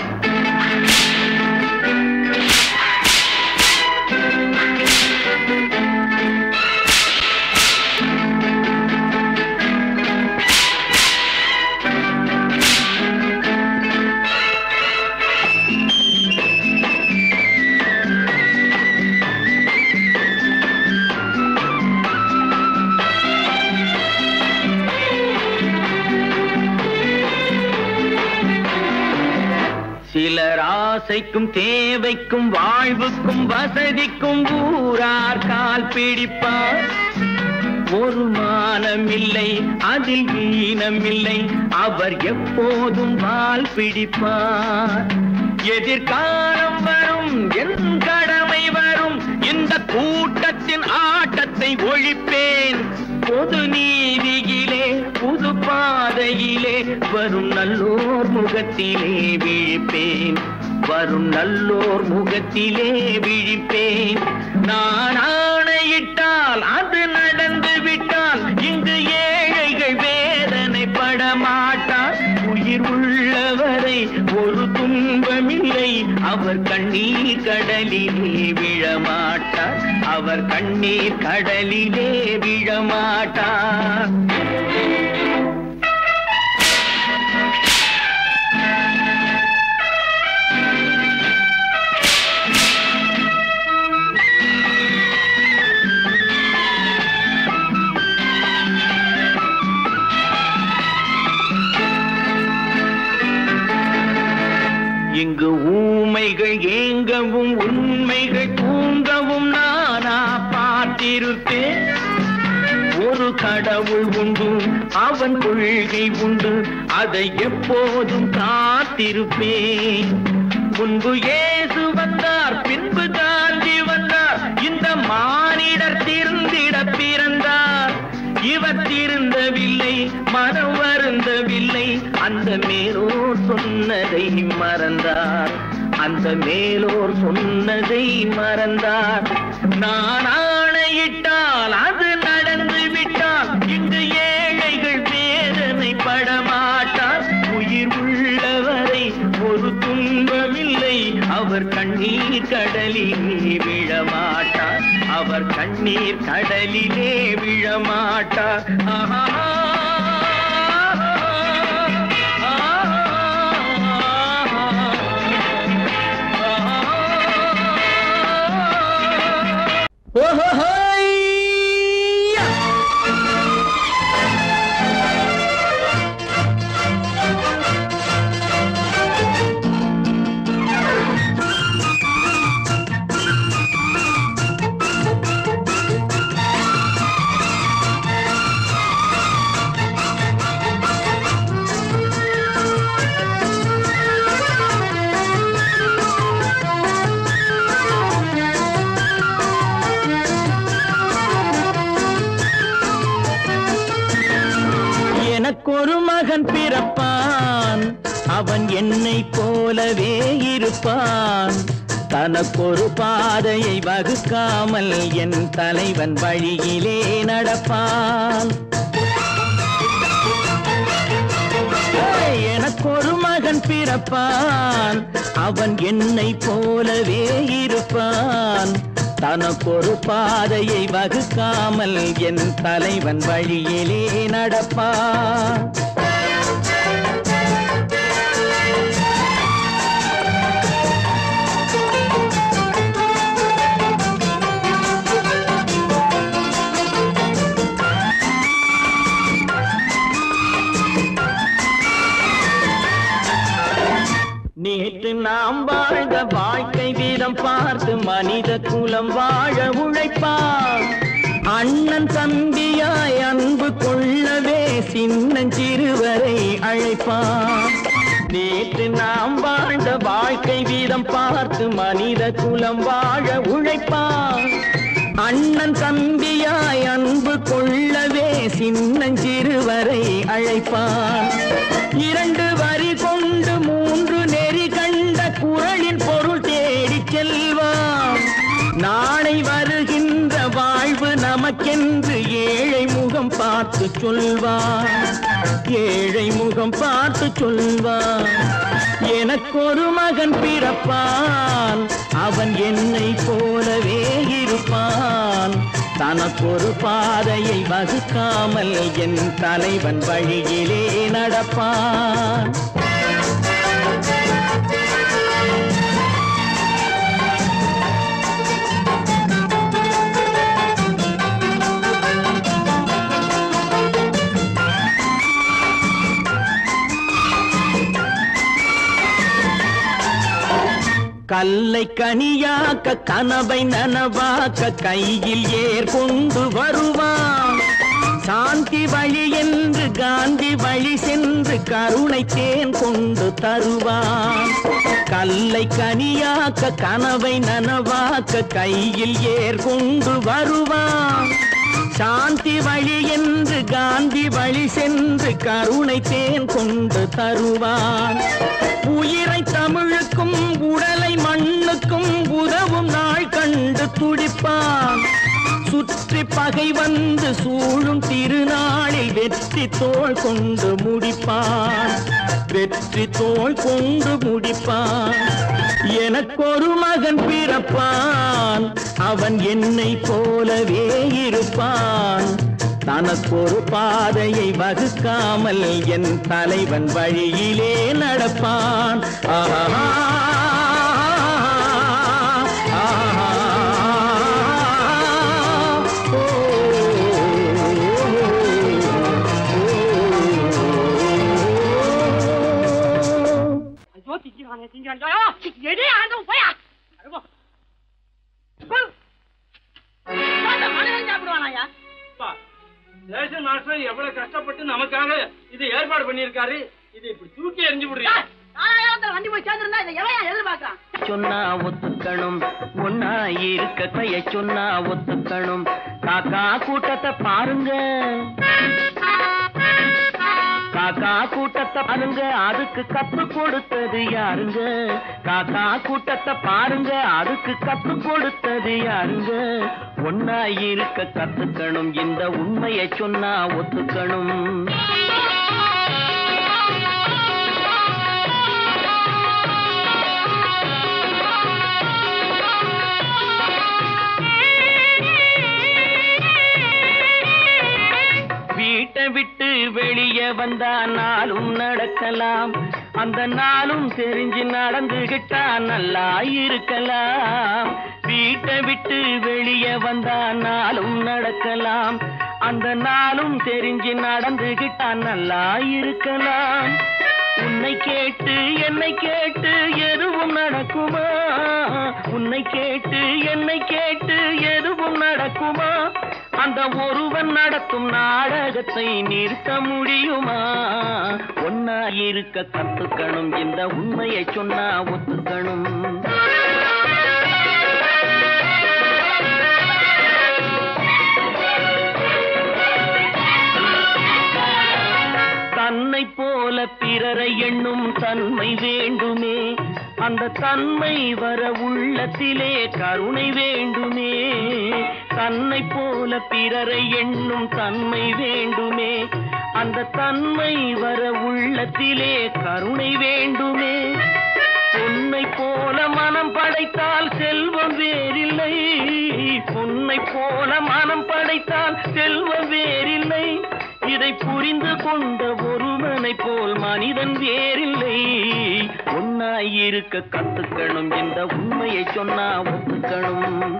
ஆசைக்கும் தேவைக்கும் வாழ்வுக்கும் வசதிக்கும் ஊரார் கால் பிடிப்பார். ஒரு மானமில்லை அதில் ஈனமில்லை, அவர் எப்போதும் வால் பிடிப்பார். எதிர்காலம் வரும் என் கடமை வரும், இந்த கூட்டத்தின் ஆட்டத்தை ஒழிப்பேன். பொது நீதியிலே புது பாதையிலே வரும் நல்லோர் முகத்திலே விழிப்பேன். வரும் நல்லோர் முகத்திலே விழிப்பேன். நான் ஆணையிட்டால் அது நடந்து விட்டால் இங்கு ஏழைகள் வேதனைப்பட மாட்டார். உயிர் உள்ளவரை ஒரு துன்பமில்லை, அவர் கண்ணீர் கடலிலே விழமாட்டார். அவர் கண்ணீர் கடலிலே விழமாட்டார். இங்கு ஊமைகள் ஏங்கவும் உண்மைகள் தூங்கவும் நானா பார்த்திருப்பேன். ஒரு கடவுள் உண்டு, அவன் கொள்கை உண்டு, அதை எப்போதும் காத்திருப்பேன். முன்பு இயேசு வந்தார், பின்பு காந்தி வந்தார், இந்த மானிடர் திருந்திட பிறந்தார். இவர் திருந்தவில்லை, மனம் வருந்தவில்லை, அந்த மேலோர் சொன்னதை மறந்தார். அந்த மேலோர் சொன்னதை மறந்தார். நான் ஆணையிட்டால் அது நடந்து விட்டால் இங்கு ஏழைகள் வேதனைப்பட மாட்டார். உயிர் உள்ளவரை ஒரு துன்பமில்லை, அவர் கண்ணீர் கடலிலே விழமாட்டார். அவர் கண்ணீர் கடலிலே விழமாட்டார். ஆஹா. எனக்கொரு மகன் பிறப்பான், அவன் என்னை போலவே இருப்பான். தனக்கொரு பாதையை வகுக்காமல் என் தலைவன் வழியிலே நடப்பான். எனக்கொரு மகன் பிறப்பான், அவன் என்னை போலவே இருப்பான். தனக்கொரு பாதையை வகுக்காமல் என் தலைவன் வழியிலே நடப்பான். நேற்று நாம் வாழ்ந்த வாழ்க்கை வீதம் பார்த்து மனித குலம் வாழ உழைப்பான். அண்ணன் தம்பியாய் அன்பு கொள்ளவே சின்னஞ்சிறுவரை அழைப்பான். நேற்று நாம் வாழ்ந்த வாழ்க்கை வீதம் பார்த்து மனித குலம் வாழ உழைப்பான். அண்ணன் தம்பியாய் அன்பு கொள்ளவே சின்னஞ்சிறுவரை அழைப்பான். இரண்டு வரி கொண்டு மூன்று நெறி கண்ட குறளின் பொருள் தேடி செல்வான். நாளை வருகின்ற வாழ்வு நமக்கென்று ஏழை முகம் பார்த்து சொல்வான். ஏழை முகம் பார்த்து சொல்வான். எனக்கொரு மகன் பிறப்பான், அவன் என்னை போலவே இருப்பான். தனக்கொரு பாதையை வகுக்காமல் என் தலைவன் வழியிலே நடப்பான். கல்லை கனியாக்க கனவை நனவாக்க கையில் ஏர் கொண்டு வருவான். சாந்தி வழி என்று காந்தி வழி சென்று கருணை தேன் கொண்டு தருவான். கல்லை கனியாக்க கனவை நனவாக்க கையில் ஏர் கொண்டு வருவான். சாந்தி வழி என்று காந்தி வழி சென்று கருணை தேன் கொண்டு தருவான். உயிரை தமிழுக்கும் உடலை மண்ணுக்கும் உதவும் நாள் கண்டு துடிப்பான். சுற்றி பகை வந்து சூழும் திருநாளில் வெற்றி தோள் கொண்டு முடிப்பான். வெற்றி தோள் கொண்டு முடிப்பான். எனக்கொரு மகன் பிறப்பான், அவன் என்னை போலவே இருப்பான். தனக்கொரு பாதையை வகுக்காமல் என் தலைவன் வழியிலே நடப்பான். ஆஹா எவ்வளவு கஷ்டப்பட்டு நமக்காக இது ஏற்பாடு பண்ணிருக்காரு. இது இப்படி தூக்கி எறிஞ்சு விடுறீங்க. வண்டி போய் சேர்ந்திருந்தா இதை எவன் எதிர்பார்க்கலாம்? சொன்னா ஒத்துக்கணும், ஒன்னா இருக்க கைய சொன்னா ஒத்துக்கணும். காக்கா கூட்டத்தை பாருங்க, காக்கா கூட்டத்தை பாருங்க, அதுக்கு கத்து கொடுத்தது யாருங்க? காக்கா கூட்டத்தை பாருங்க, அதுக்கு கத்து கொடுத்தது யாருங்க? ஒன்னா இருக்க கத்துக்கணும், இந்த உண்மையை சொன்னா ஒத்துக்கணும். வீட்டை விட்டு வெளியே வந்தா நாளும் நடக்கலாம், அந்த நாளும் தெரிஞ்சு நடந்துகிட்டா நல்லா இருக்கலாம். வீட்டை விட்டு வெளியே வந்தா நாளும் நடக்கலாம், அந்த நாளும் தெரிஞ்சு நடந்துகிட்டா நல்லா இருக்கலாம். உன்னை கேட்டு என்னை கேட்டு எதுவும் நடக்குமா? உன்னை கேட்டு என்னை கேட்டு எதுவும் நடக்குமா? அந்த ஒருவன் நடத்தும் நாடகத்தை நிறுத்த முடியுமா? ஒன்னா இருக்க கத்துக்கணும், இந்த உண்மையை சொன்னா ஒத்துக்கணும். தன்னை போல பிறரை எண்ணும் தன்மை வேண்டுமே, அந்த தன்மை வர உள்ளத்திலே கருணை வேண்டுமே. தன்னை போல பிறரை எண்ணும் தன்மை வேண்டுமே, அந்த தன்மை வர உள்ளத்திலே கருணை வேண்டுமே. பொன்னை போல மனம் படைத்தால் செல்வம் வேறில்லை, பொன்னை போல மனம் படைத்தால் செல்வம் வேறில்லை. இதை புரிந்து கொண்ட ஒருவனை போல் மனிதன் வேறில்லை. ஒன்னாயிருக்க கத்துக்கணும், இந்த உண்மையை சொன்னா ஒத்துக்கணும்.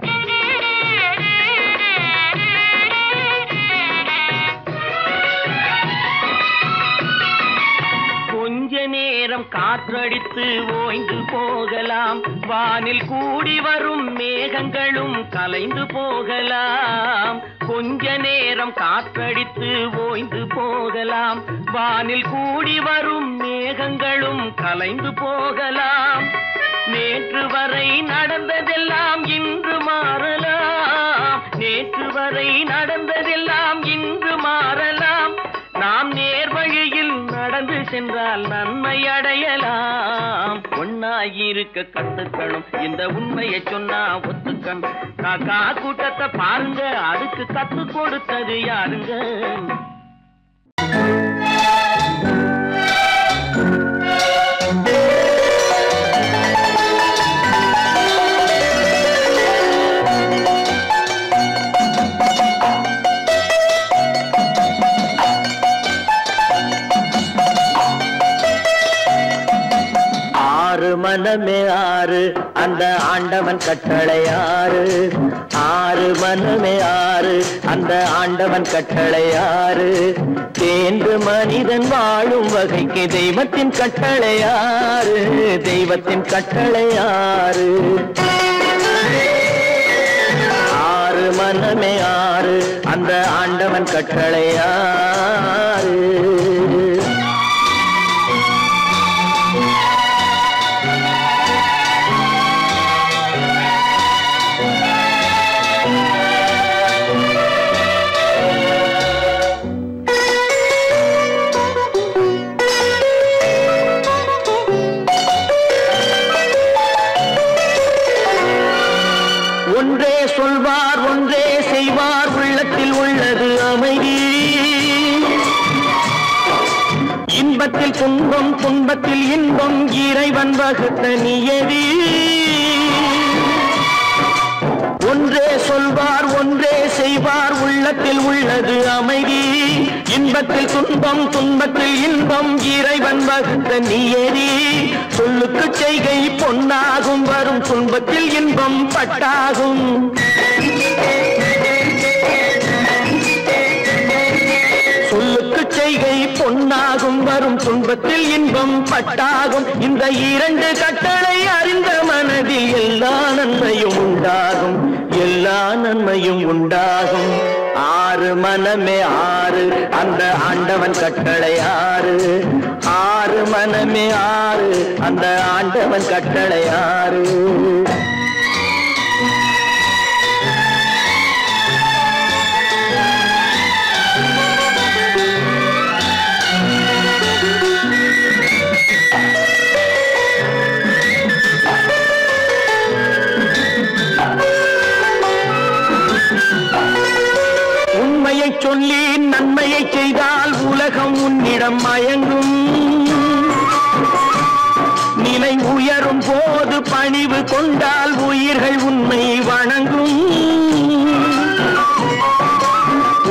கொஞ்ச நேரம் காற்றடித்து ஓய்ந்து போகலாம், வானில் கூடி வரும் மேகங்களும் கலைந்து போகலாம். கொஞ்ச நேரம் காற்றடித்து ஓய்ந்து போகலாம், வானில் கூடி வரும் மேகங்களும் கலைந்து போகலாம். நேற்று வரை நடந்ததெல்லாம் இன்று மாறலாம், நேற்று வரை நடந்ததெல்லாம் இன்று மாறலாம். நாம் நேர்வழியில் நடந்து சென்றால் நன்மை அடையலாம். ஒன்னாயிருக்க கத்துக்கணும், இந்த உண்மையை சொன்னா ஒத்துக்கணும். காக்கா கூட்டத்தை பாருங்க, அதுக்கு கத்து கொடுத்தது யாருங்க? மனமே ஆறு, அந்த ஆண்டவன் கட்டளை ஆறு. ஆறு மனமே ஆறு, அந்த ஆண்டவன் கட்டளை ஆறு. தேர்ந்து மனிதன் வாழும் வகைக்கு தெய்வத்தின் கட்டளை ஆறு. தெய்வத்தின் கட்டளை ஆறு. ஆறு மனமே ஆறு, அந்த ஆண்டவன் கட்டளை ஆறு. ஒன்றே சொல்வார் ஒன்றே செய்வார், உள்ளத்தில் உள்ளது அமைதி. இன்பத்தில் துன்பம் துன்பத்தில் இன்பம், இறைவன் வகுத்த நியதி. ஒன்றே சொல்வார் ஒன்றே செய்வார், உள்ளத்தில் உள்ளது அமைதி. இன்பத்தில் துன்பம் துன்பத்தில் இன்பம், இறைவன் வகுத்த நியதி. சொல்லுக்கு செய்கை பொன்னாகும், வரும் துன்பத்தில் இன்பம் பட்டாகும். சொல்லுக்கு செய்கை பொன்னாகும், வரும் துன்பத்தில் இன்பம் பட்டாகும். இந்த இரண்டு கட்டளை அறிந்த மனதில் எல்லா நன்மையும் உண்டாகும். எல்லா நன்மையும் உண்டாகும். ஆறு மனமே ஆறு, அந்த ஆண்டவன் கட்டளை ஆறு. ஆறு மனமே ஆறு, அந்த ஆண்டவன் கட்டளை ஆறு. உண்மையை சொல்லி நன்மையை செய்தால் உலகம் உன்னிடம் மயங்கும். நிலை உயரும் போது பணிவு கொண்டால் உயிர்கள் உன்னை வணங்கும்.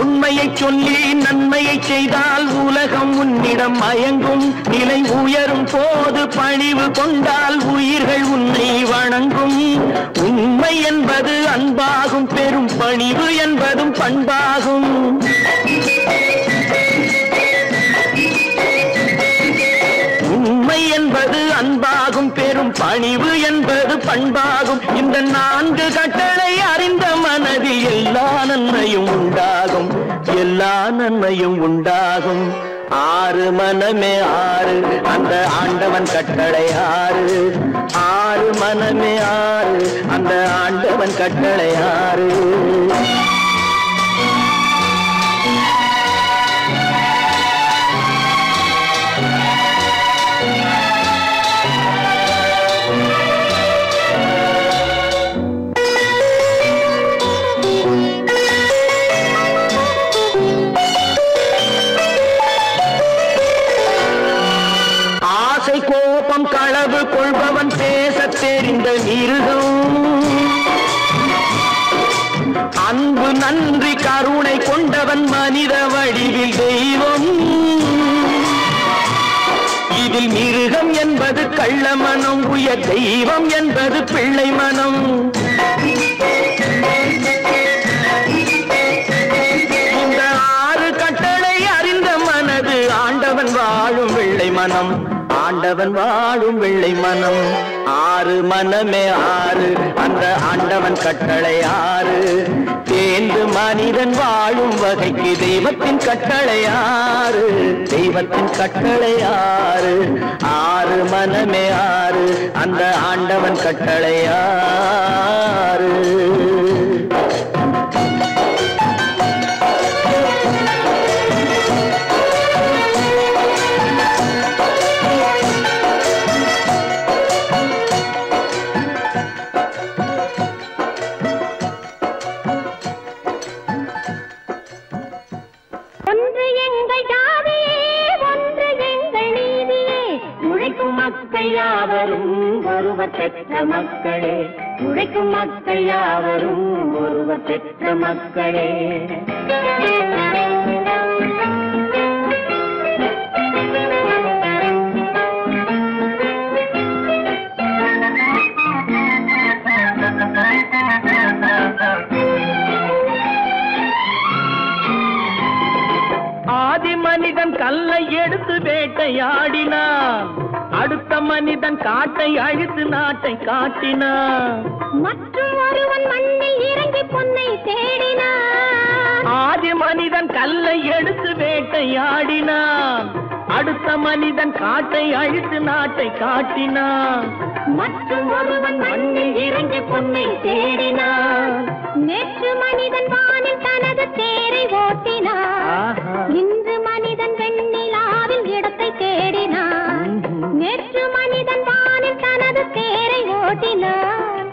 உண்மையை சொல்லி நன்மையை செய்தால் உலகம் உன்னிடம் மயங்கும். நிலை உயரும் போது பணிவு கொண்டால் உயிர்கள் உன்னை வணங்கும். உண்மை என்பது அன்பாகும், பெரும் பணிவு என்பதும் பண்பாகும். உண்மை என்பது அன்பாகும், பெரும் பணிவு என்பது பண்பாகும். இந்த நான்கு கட்டளை அறிந்த மனதில் எல்லா நன்மையும் உண்டாகும். எல்லா நன்மையும் உண்டாகும். ஆறு மனமே ஆறு, அந்த ஆண்டவன் கட்டளை ஆறு. ஆறு மனமே ஆறு, அந்த ஆண்டவன் கட்டளை ஆறு. கோபம் களவு கொள்பவன் பேச தெரிந்த மிருகம். அன்பு நன்றி கருணை கொண்டவன் மனித வடிவில் தெய்வம். இதில் மிருகம் என்பது கள்ள மனம், உயர் தெய்வம் என்பது பிள்ளை மனம். இந்த ஆறு கட்டளை அறிந்த மனது ஆண்டவன் வாழும் வெள்ளை மனம். ஆண்டவன் வாழும் வெள்ளை மனம். ஆறு மனமே ஆறு, அந்த ஆண்டவன் கட்டளை ஆறு. தேர்ந்து மனிதன் வாழும் வகைக்கு தெய்வத்தின் கட்டளை ஆறு. தெய்வத்தின் கட்டளை ஆறு. ஆறு மனமே ஆறு, அந்த ஆண்டவன் கட்டளை ஆறு. பெற்ற மக்களே, உழைக்கும் மக்கள் யாவரும் ஒருவர் பெற்ற மக்களே. ஆதி மனிதன் கல்லை எடுத்து வேட்டையாடினான், அடுத்த மனிதன் காட்டை அழித்து நாட்டை காட்டினான். மற்றும் ஒருவன் மண்ணில் இறங்கி பொன்னை தேடினான். ஆதி மனிதன் கல்லை எடுத்து வேட்டையாடினான், அடுத்த மனிதன் காட்டை அழித்து நாட்டை காட்டினான். மற்றும் ஒருவன் மண்ணில் இறங்கி பொன்னை தேடினான். நேற்று மனிதன் வானில் தனது தேரை ஓட்டினான், இன்று மனிதன் வெண்ணிலாவில் இடத்தை தேடினான். நேற்று மனிதன் வானில் தனது தேரை ஓட்டினான்,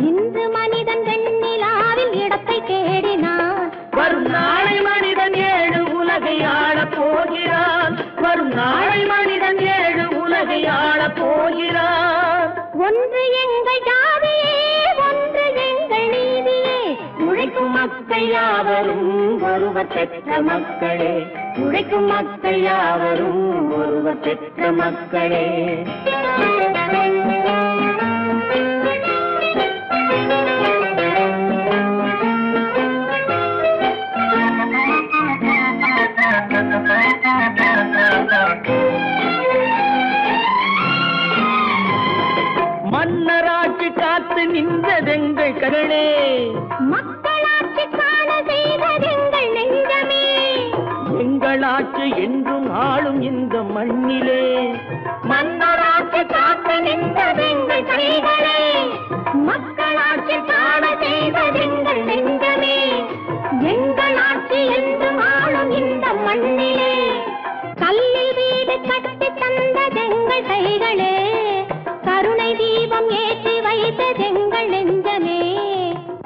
இன்று மனிதன் வெண்ணிலாவில் இடத்தை தேடினான். வரும் நாளை மனிதன் 7 உலகை ஆளப் போகிறான், வரும் நாளை மனிதன் 7 உலகை ஆளப் போகிறான். ஒன்று எங்கள் ஜாதியே, ஒன்று எங்கள் நீதியே, உழைக்கும் மக்கள் யாவரும் ஒருவர் பெற்ற மக்களே, உழைக்கும் மக்கள் யாவரும் ஒருவர் பெற்ற மக்களே. மன்னராட்சி காத்து நின்றதெங்கள் கரணே, மக்களாட்சி காண செய்ததெங்கள் நெஞ்சமே, எங்களாட்சி என்றும் ஆளும் இந்த மண்ணிலே. மன்னராட்சி காத்து நின்றதெங்கள் கைகளே, மக்களாட்சி காண செய்ததெங்கள் நெஞ்சமே, எங்களாட்சி என்றும் ஆளும் இந்த மண்ணிலே. கல்லில் வீடு கட்டி தந்ததெங்கள் கைகளே, கருணை தீபம் ஏற்றி வைத்ததெங்கள் நெஞ்சமே.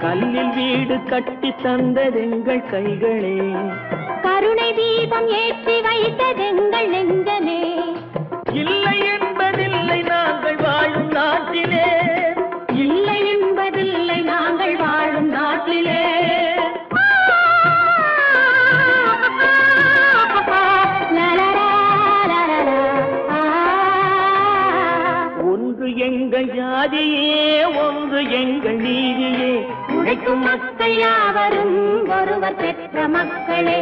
கல்லில் வீடு கட்டி தந்ததெங்கள் கைகளே, கருணை தீபம் ஏற்றி வைத்ததெங்கள் நெஞ்சமே. இல்லை என்பதில்லை நாங்கள் வாழும் நாட்டிலே, இல்லை என்பதில்லை நாங்கள் வாழும் நாட்டிலே. ஒன்று எங்கள் ஜாதியே, ஒன்று எங்கள் நீதியே, உழைக்கும் மக்கள் யாவரும் ஒருவர் பெற்ற மக்களே,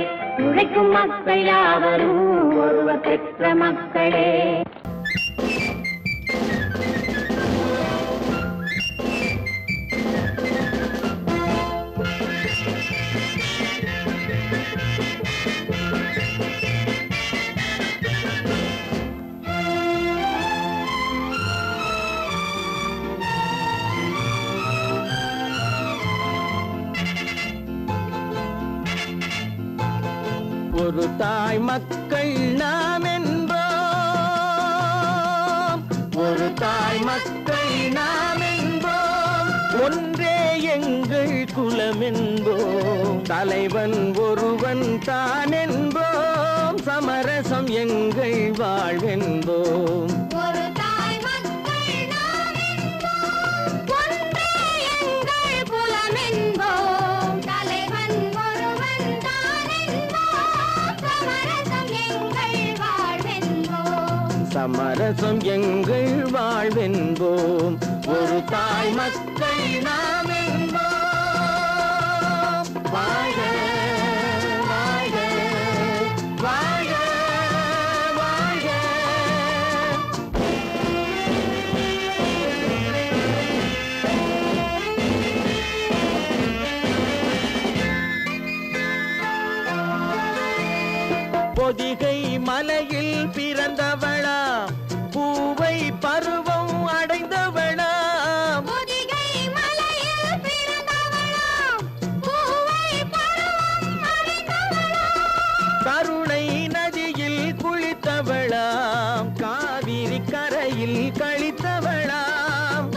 உழைக்கும் மக்கள் யாவரும் ஒருவர் பெற்ற மக்களே. ஒரு தாய் மக்கள் நாம் என்போம், ஒரு தாய் மக்கள் நாம் என்போம், ஒன்றே எங்கள் குலம் என்போம், தலைவன் ஒருவன் தான் என்போம், சமரசம் எங்கள் வாழ்வென்போம். ஒரு தாய் மக்கள் நாம் என்போம், ஒன்றே எங்கள் குலம் என்போம், தலைவன் ஒருவன் தான் என்போம், சமரசம் எங்கள் வாழ்வென்போம். சமரசம் எங்கள் வாழ்வென்போம். ஒரு தாய் மக்கள் நாம் என்போம். வாழ்க வாழ்க வாழ்க வாழ்க. பொதிகை மலையில் பிறந்தவளா, பூவை பருவம் அடைந்தவளா, பொதிகை மலையில் பிறந்தவளா, பூவை பருவம் அடைந்தவளா, கருணை நதியில் குளித்தவளா, காவிரி கரையில் கழித்தவளா,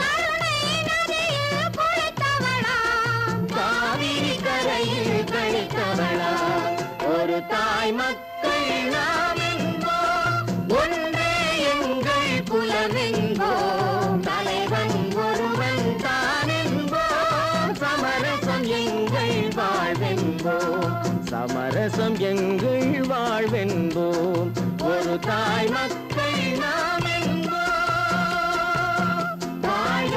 கருணை நதியில் குளித்தவளா, காவிரி கரையில் கழித்தவளா. ஒரு தாய் மக்கள் நாம் என்போம், ஒன்றே எங்கள் குலம் என்போம், தலைவன் ஒருவன் தான் என்போம், சமரசம் எங்கள் வாழ்வென்போம், சமரசம் எங்கள் வாழ்வென்போம். ஒரு தாய் மக்கள் நாம் என்போம். வாழ்க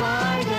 வாழ்க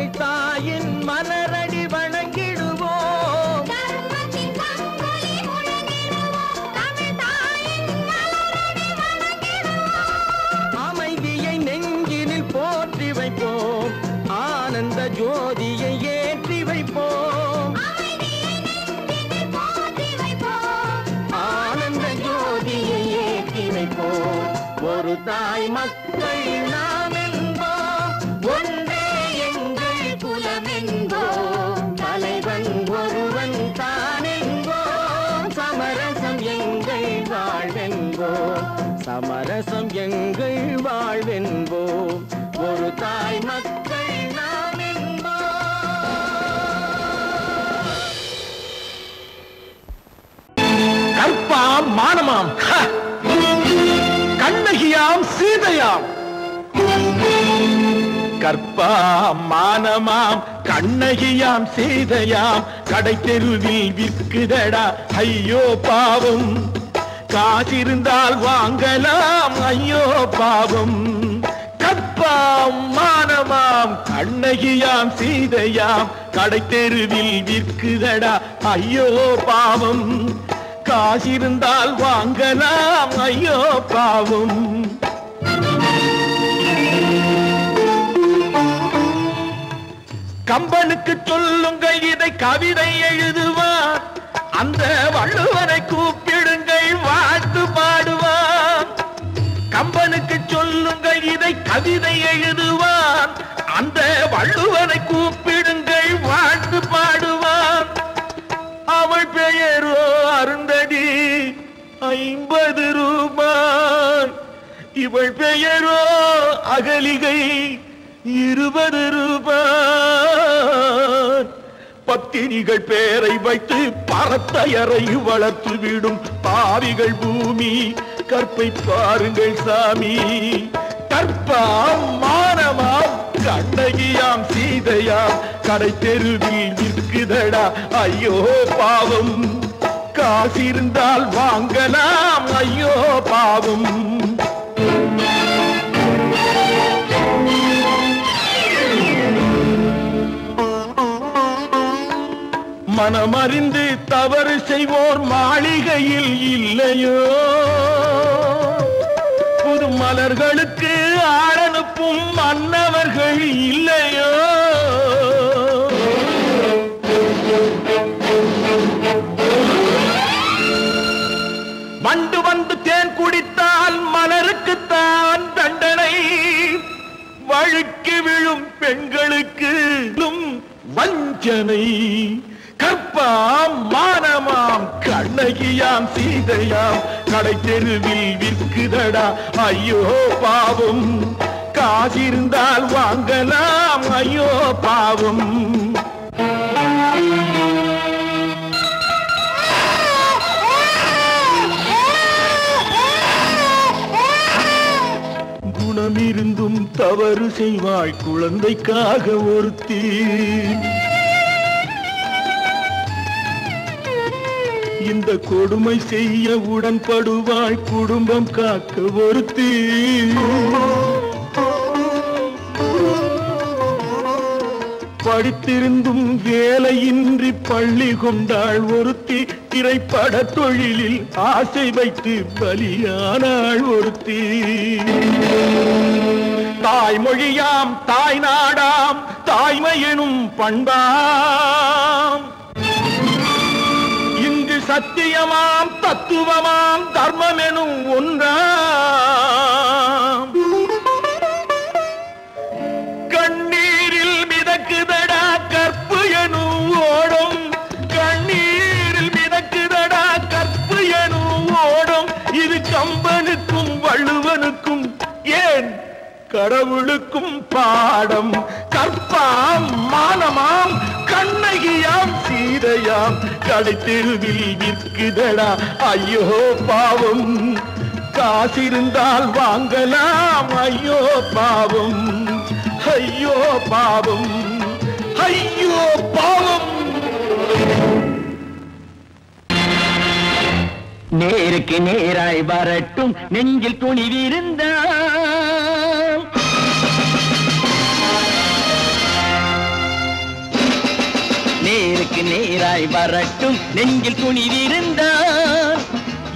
தமிழ் தாயின் மலரடி வணங்கிடுவோம். தர்மத்தின் சங்கொலி முழங்கிடுவோம். தமிழ் தாயின் மலரடி வணங்கிடுவோம். அமைதியை நெஞ்சினில் போற்றி வைப்போம். ஆனந்த ஜோதியை ஏற்றி வைப்போம். அமைதியை நெஞ்சினில் போற்றி வைப்போம். ஆனந்த ஜோதியை ஏற்றி வைப்போம். ஒரு தாய் மக்கள் நாம் என்போம். ஒன்றே எங்கள் குலம் என்போம். தலைவன் ஒருவன் தான் என்போம். சமரசம் எங்கள் வாழ்வென்போம். சமரசம் எங்கள் வாழ்வென்போம். ஒரு தாய் மக்கள் நாம் என்போம். கற்பாம் மானமாம் கண்ணகியாம் சீதையாம். கற்பாம் மானமாம் கண்ணகியாம் சீதையாம் கடை தெருவில் விற்குதடா ஐயோ பாவம். காசிருந்தால் வாங்கலாம் ஐயோ பாவம். கற்பாம் மானமாம் கண்ணகியாம் சீதையாம் கடை தெருவில் விற்குதடா ஐயோ பாவம். காசிருந்தால் வாங்கலாம் ஐயோ பாவம். கம்பனுக்கு சொல்லுங்கள் இதை கவிதை எழுதுவார். அந்த வள்ளுவரை கூப்பிடுங்கள் வாழ்த்து பாடுவார். கம்பனுக்கு சொல்லுங்கள் இதை கவிதை எழுதுவார். அந்த வள்ளுவரை கூப்பிடுங்கள் வாழ்த்து பாடுவார். அவள் பெயரோ அருந்ததி 50 ரூபாய். இவள் பெயரோ அகலிகை 20 ரூபாய். பத்தினிகள் பேரை வைத்து பரத்தையரை வளர்த்து விடும் பாவிகள் பூமி. கற்பை பாருங்கள் சாமி. கற்பாம் மானமாம் கண்ணகியாம் சீதையாம் கடை தெருவில் விற்குதடா ஐயோ பாவம். காசிருந்தால் வாங்கலாம் ஐயோ பாவம். மனமறிந்து தவறு செய்வோர் மாளிகையில் இல்லையோ. புது மலர்களுக்கு ஆளனுப்பும் மன்னவர்கள் இல்லையோ. வண்டு வந்து தேன் குடித்தால் மலருக்குத்தான் தண்டனை. வழுக்கி விழும் பெண்களுக்கு வஞ்சனை. கற்பாம் மானமாம் கண்ணகியாம் சீதையாம் கடை தெருவில் விற்குதடா ஐயோ பாவம். காசிருந்தால் வாங்கலாம் ஐயோ பாவம். குணமிருந்தும் தவறு செய்வாய் குழந்தைக்காக ஒருத்தி. இந்த கொடுமை செய்ய உடன்படுவாய் குடும்பம் காக்க ஒருத்தி. படித்திருந்தும் வேலையின்றி பள்ளி கொண்டாள் ஒருத்தி. திரைப்பட தொழிலில் ஆசை வைத்து பலியானாள் ஒருத்தி. தாய்மொழியாம் தாய் நாடாம் தாய்மையெனும் பண்பாம். இங்கு சத்தியமாம் தத்துவமாம் தர்மமெனும் ஒன்றாம். கண்ணீரில் மிதக்குதடா கற்பு எனும் ஓடும். கண்ணீரில் மிதக்குதடா கற்பு எனும் ஓடும். இது கம்பனுக்கும் வள்ளுவனுக்கும் ஏன் கடவுளுக்கும் பாடம். கற்பாம் மானமாம் கண்ணகியாம் சீதையாம் கடை தெருவில் விற்குதடா ஐயோ பாவம். காசிருந்தால் வாங்கலாம் ஐயோ பாவம். ஐயோ பாவம். ஐயோ பாவம். நேருக்கு நேராய் வரட்டும் நெஞ்சில் துணிவிருந்தால். நேருக்கு நேராய் வரட்டும் நெஞ்சில் துணிவிருந்தார்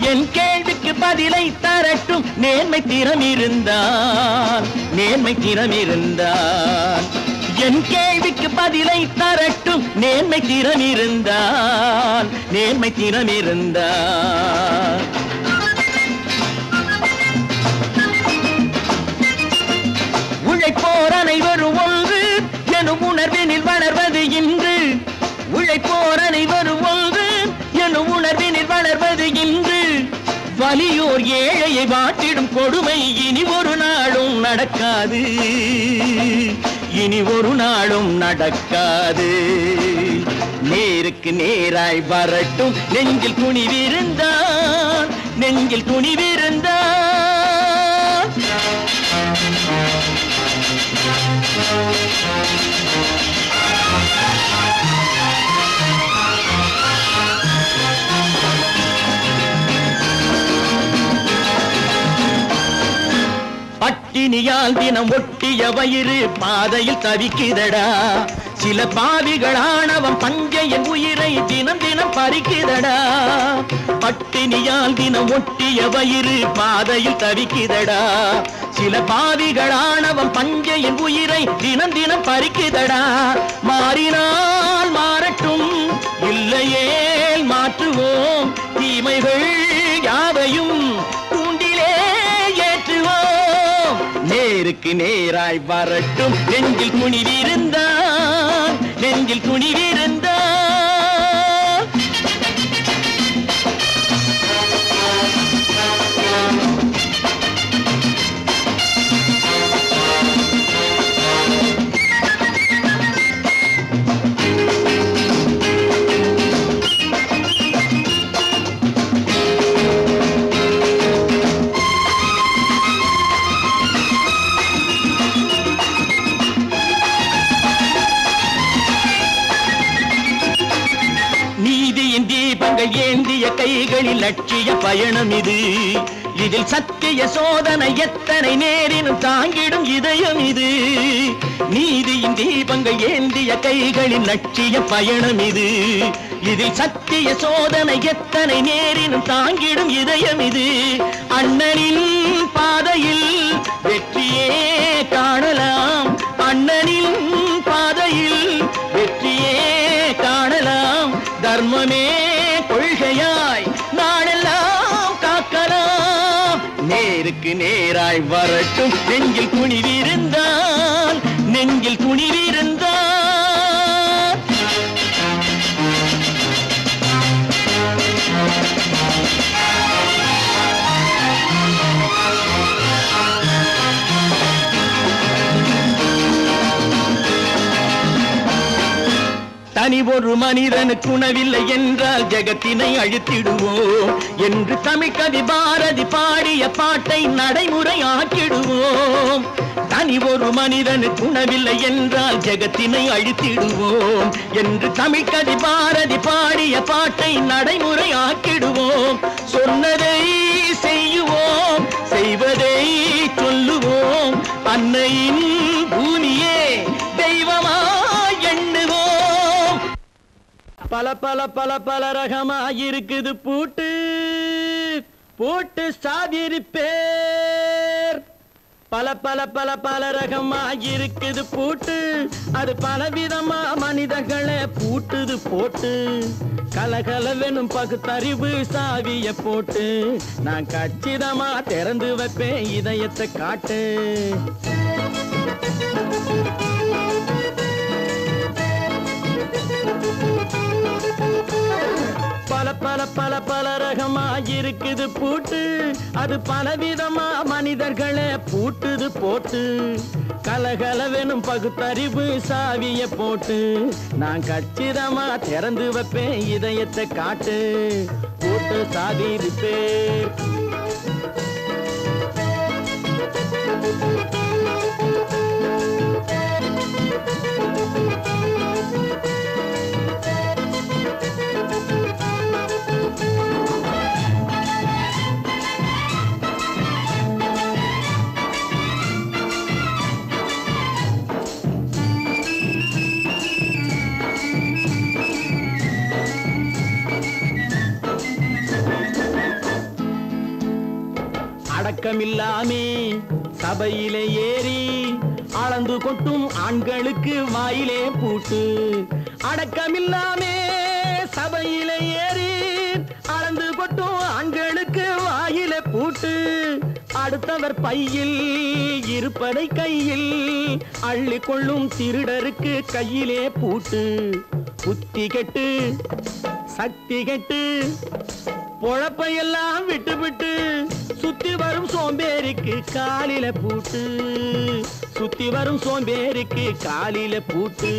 என் கேள்விக்கு பதிலை தரட்டும் நேர்மை திறம் இருந்தார் என் கேள்விக்கு பதிலை தரட்டும் நேர்மை திறம் இருந்தார் உழைப்போர் அனைவரும் ஒன்று எனும் உணர்வினில் வளர்வது இன்று உழைப்போர் அனைவரும் ஒன்று எனும் உணர்வினில் வளர்வது இன்று வலியோர் ஏழையை வாட்டிடும் கொடுமை இனி ஒரு நாளும் நடக்காது நேருக்கு நேராய் வரட்டும் நெஞ்சில் துணிவிருந்தான் பட்டினியால் தினம் ஒட்டிய வயிறு பாதையில் தவிக்குதடா சில பாவிகளானவன் பஞ்சையின் உயிரை தினம் தினம் பறிக்குதடா பட்டினியால் தினம் ஒட்டிய வயிறு பாதையில் தவிக்குதடா சில பாவிகளானவன் பஞ்சையின் உயிரை தினம் தினம் பறிக்குதடா மாறினால் மாறட்டும் இல்லையே மாற்றுவோம் தீமைகள் யாவையும் தூண்டிலே ஏற்றுவோம் நேருக்கு நேராய் வரட்டும் நெஞ்சில் துணிவிருந்தான் தீபங்கள் ஏந்திய கைகளில் லட்சிய பயணம் இது இதில் சத்திய சோதனை எத்தனை நேரினும் தாங்கிடும் இதயம் இது நீதியின் தீபங்கள் ஏந்திய கைகளில் லட்சிய பயணம் இது இதில் சத்திய சோதனை எத்தனை நேரினும் தாங்கிடும் இதயம் இது அண்ணனின் பாதையில் வெற்றியே காணலாம் அண்ணனின் பாதையில் வெற்றியே காணலாம் தர்மமே கொள்கையாய் நாடெல்லாம் காக்கலாம் நேருக்கு நேராய் வரட்டும் நெஞ்சில் துணிவிருந்தான் தனி ஒரு மனிதனுக்கு உணவில்லை என்றால் ஜெகத்தினை அழித்திடுவோம் என்று தமிழ்கவி பாரதி பாடிய பாட்டை நடைமுறையாக்கிடுவோம் தனி ஒரு மனிதனுக்கு உணவில்லை என்றால் ஜெகத்தினை அழித்திடுவோம் என்று தமிழ்கவி பாரதி பாடிய பாட்டை நடைமுறையாக்கிடுவோம் சொன்னதை செய்யுவோம் செய்வதை சொல்லுவோம் அன்னையின் பூமியே தெய்வமா எண்ணுவோம் பல பல பல பல ரகமாயிருக்குது பூட்டு பூட்டு சாதிருப்பேர் பல பல பல பல ரகமாயிருக்குது பூட்டு அது பலவிதமா மனிதர்களை பூட்டுது போட்டு கலகலவெனும் பகுத்தறிவு சாவிய போட்டு நான் கச்சிதமா திறந்து வைப்பேன் இதயத்தை காட்டு பல பல பல பல ரகமாயிருக்குது பூட்டு அது பலவிதமா மனிதர்களை பூட்டுது போட்டு கலகலவெனும் பகுத்தறிவு சாவிய போட்டு நான் கச்சிதமா திறந்து வைப்பேன் இதயத்தை காட்டு பூட்டு சாதிருப்பேன் அடக்கமில்லாமே சபையிலே ஏறி அளந்து கொட்டும் ஆண்களுக்கு வாயிலே பூட்டு. அடக்கமில்லாமே சபையிலே ஏறி அளந்து கொட்டும் ஆண்களுக்கு வாயிலே பூட்டு. அடுத்தவர் பையில் இருப்பதை கையில் அள்ளி கொள்ளும் திருடருக்கு கையிலே பூட்டு. புத்தி கெட்டு சக்தி கெட்டு பொழப்பையெல்லாம் விட்டு விட்டு சுத்தி வரும் சோம்பேறிக்கு காலில பூட்டு. சுத்தி வரும் சோம்பேறிக்கு காலில பூட்டு.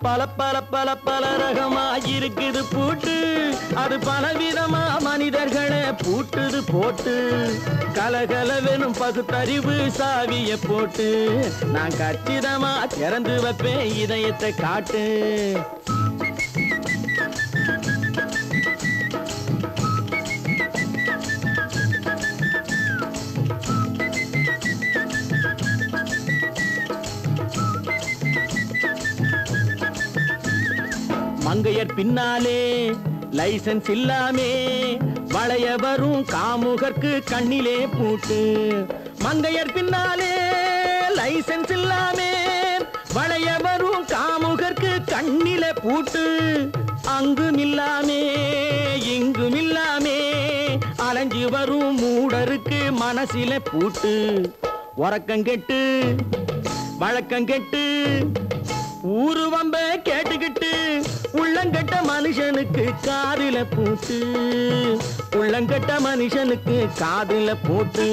பல பல பல பல ரகமா இருக்குது பூட்டு. அது பலவிதமா மனிதர்களை பூட்டுது போட்டு. கலகலவெனும் பகுத்தறிவு சாவிய போட்டு நான் கச்சிதமா திறந்து வைப்பேன் இதயத்தை காட்டு. மங்கையர் பின்னாலே லைசன்ஸ் இல்லாமே வளைய வரும் காமுகர்க்கு கண்ணிலே பூட்டு. மங்கையர் பின்னாலே லைசன்ஸ் இல்லாமே வளைய வரும் காமுகர்க்கு கண்ணிலே பூட்டு. அங்கும் இல்லாமே இங்கும் இல்லாமே அலைஞ்சு வரும் மூடருக்கு மனசில பூட்டு. உறக்கங்கெட்டு வழக்கங்கெட்டு ஊரு வம்ப கேட்டுக்கிட்டு உள்ளங்கட்ட மனுஷனுக்கு காதில பூட்டு. உள்ளங்கட்ட மனுஷனுக்கு காதில பூட்டு.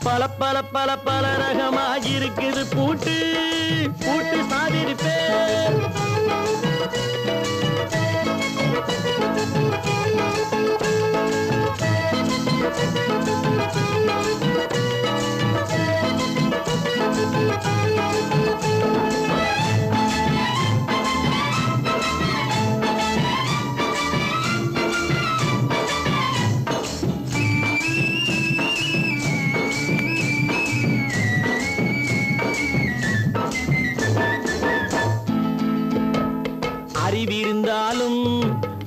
பல பல பல பல ரகமா இருக்குது பூட்டு. பூட்டு சாதிருப்பேன். அறிவிருந்தாலும்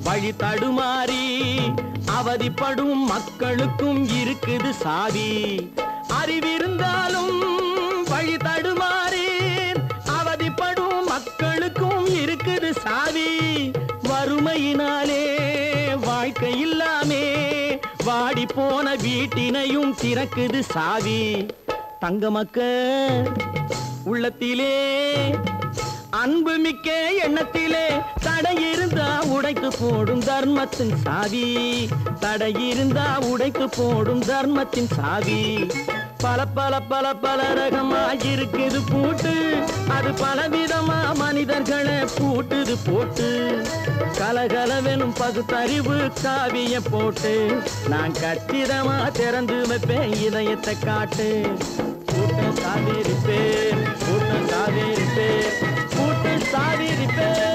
வழி தடுமாறி அவதிப்படும் மக்களுக்கும் இருக்குது சாவி. அறிவிருந்தாலும் வழி தடுமாறி அவதிப்படும் மக்களுக்கும் இருக்குது சாவி. வறுமையினாலே வாழ்க்கை இல்லாமே வாடி போன வீட்டினையும் திறக்குது சாவி. தங்க மக்க உள்ளத்திலே அன்பு மிக்க எண்ணத்திலே தடையிருந்தா உடைத்து போடும் தர்மத்தின் சாவி. தடையிருந்தா உடைத்து போடும் தர்மத்தின் சாவி. பல பல பல பல ரகமா இருக்குது பூட்டு. அது பலவிதமா மனிதர்களை பூட்டுது போட்டு. கலகலவெனும் பகுத்தறிவு காவிய போட்டு நான் கச்சிதமா திறந்து வைப்பேன் இதயத்தை காட்டு. கூட்டம் சாவிருப்பேன் கூட்டம் சாவிருப்பேன் கூட்டு சாவிருப்பேன்.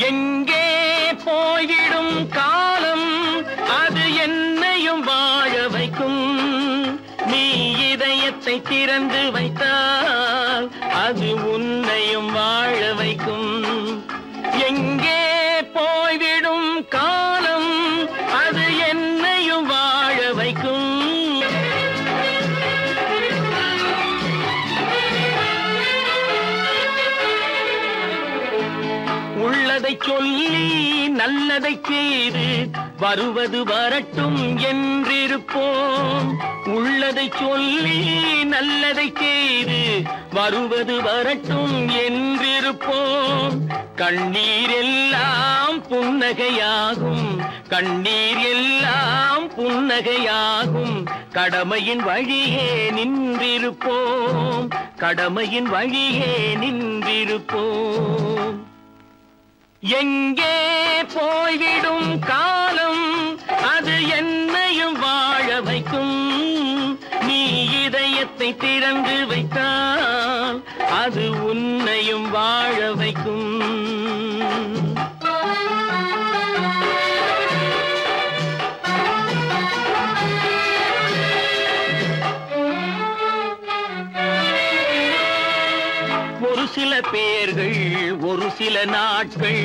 எங்கே போய்விடும் காலம் அது என்னையும் வாழ வைக்கும். நீ இதயத்தை திறந்து வைத்தால் அது உன்னையும் வாழ வைக்கும். எங்கே போய்விடும் காலம் அது என்னையும் வாழ வைக்கும். உள்ளதை சொல்லி நல்லதை செய்து வருவது வரட்டும் என்றிருப்போம். உள்ளதை சொல்லி நல்லதை செய்து வருவது வரட்டும் என்றிருப்போம். கண்ணீர் எல்லாம் புன்னகையாகும் கண்ணீர் எல்லாம் புன்னகையாகும். கடமையின் வழியே நின்றிருப்போம் கடமையின் வழியே நின்றிருப்போம். எங்கே போய்விடும் காலம் அது என்னையும் வாழ வைக்கும். நீ இதயத்தை திறந்து வைத்தால் அது உன்னையும் வாழ வைக்கும். நாட்கள்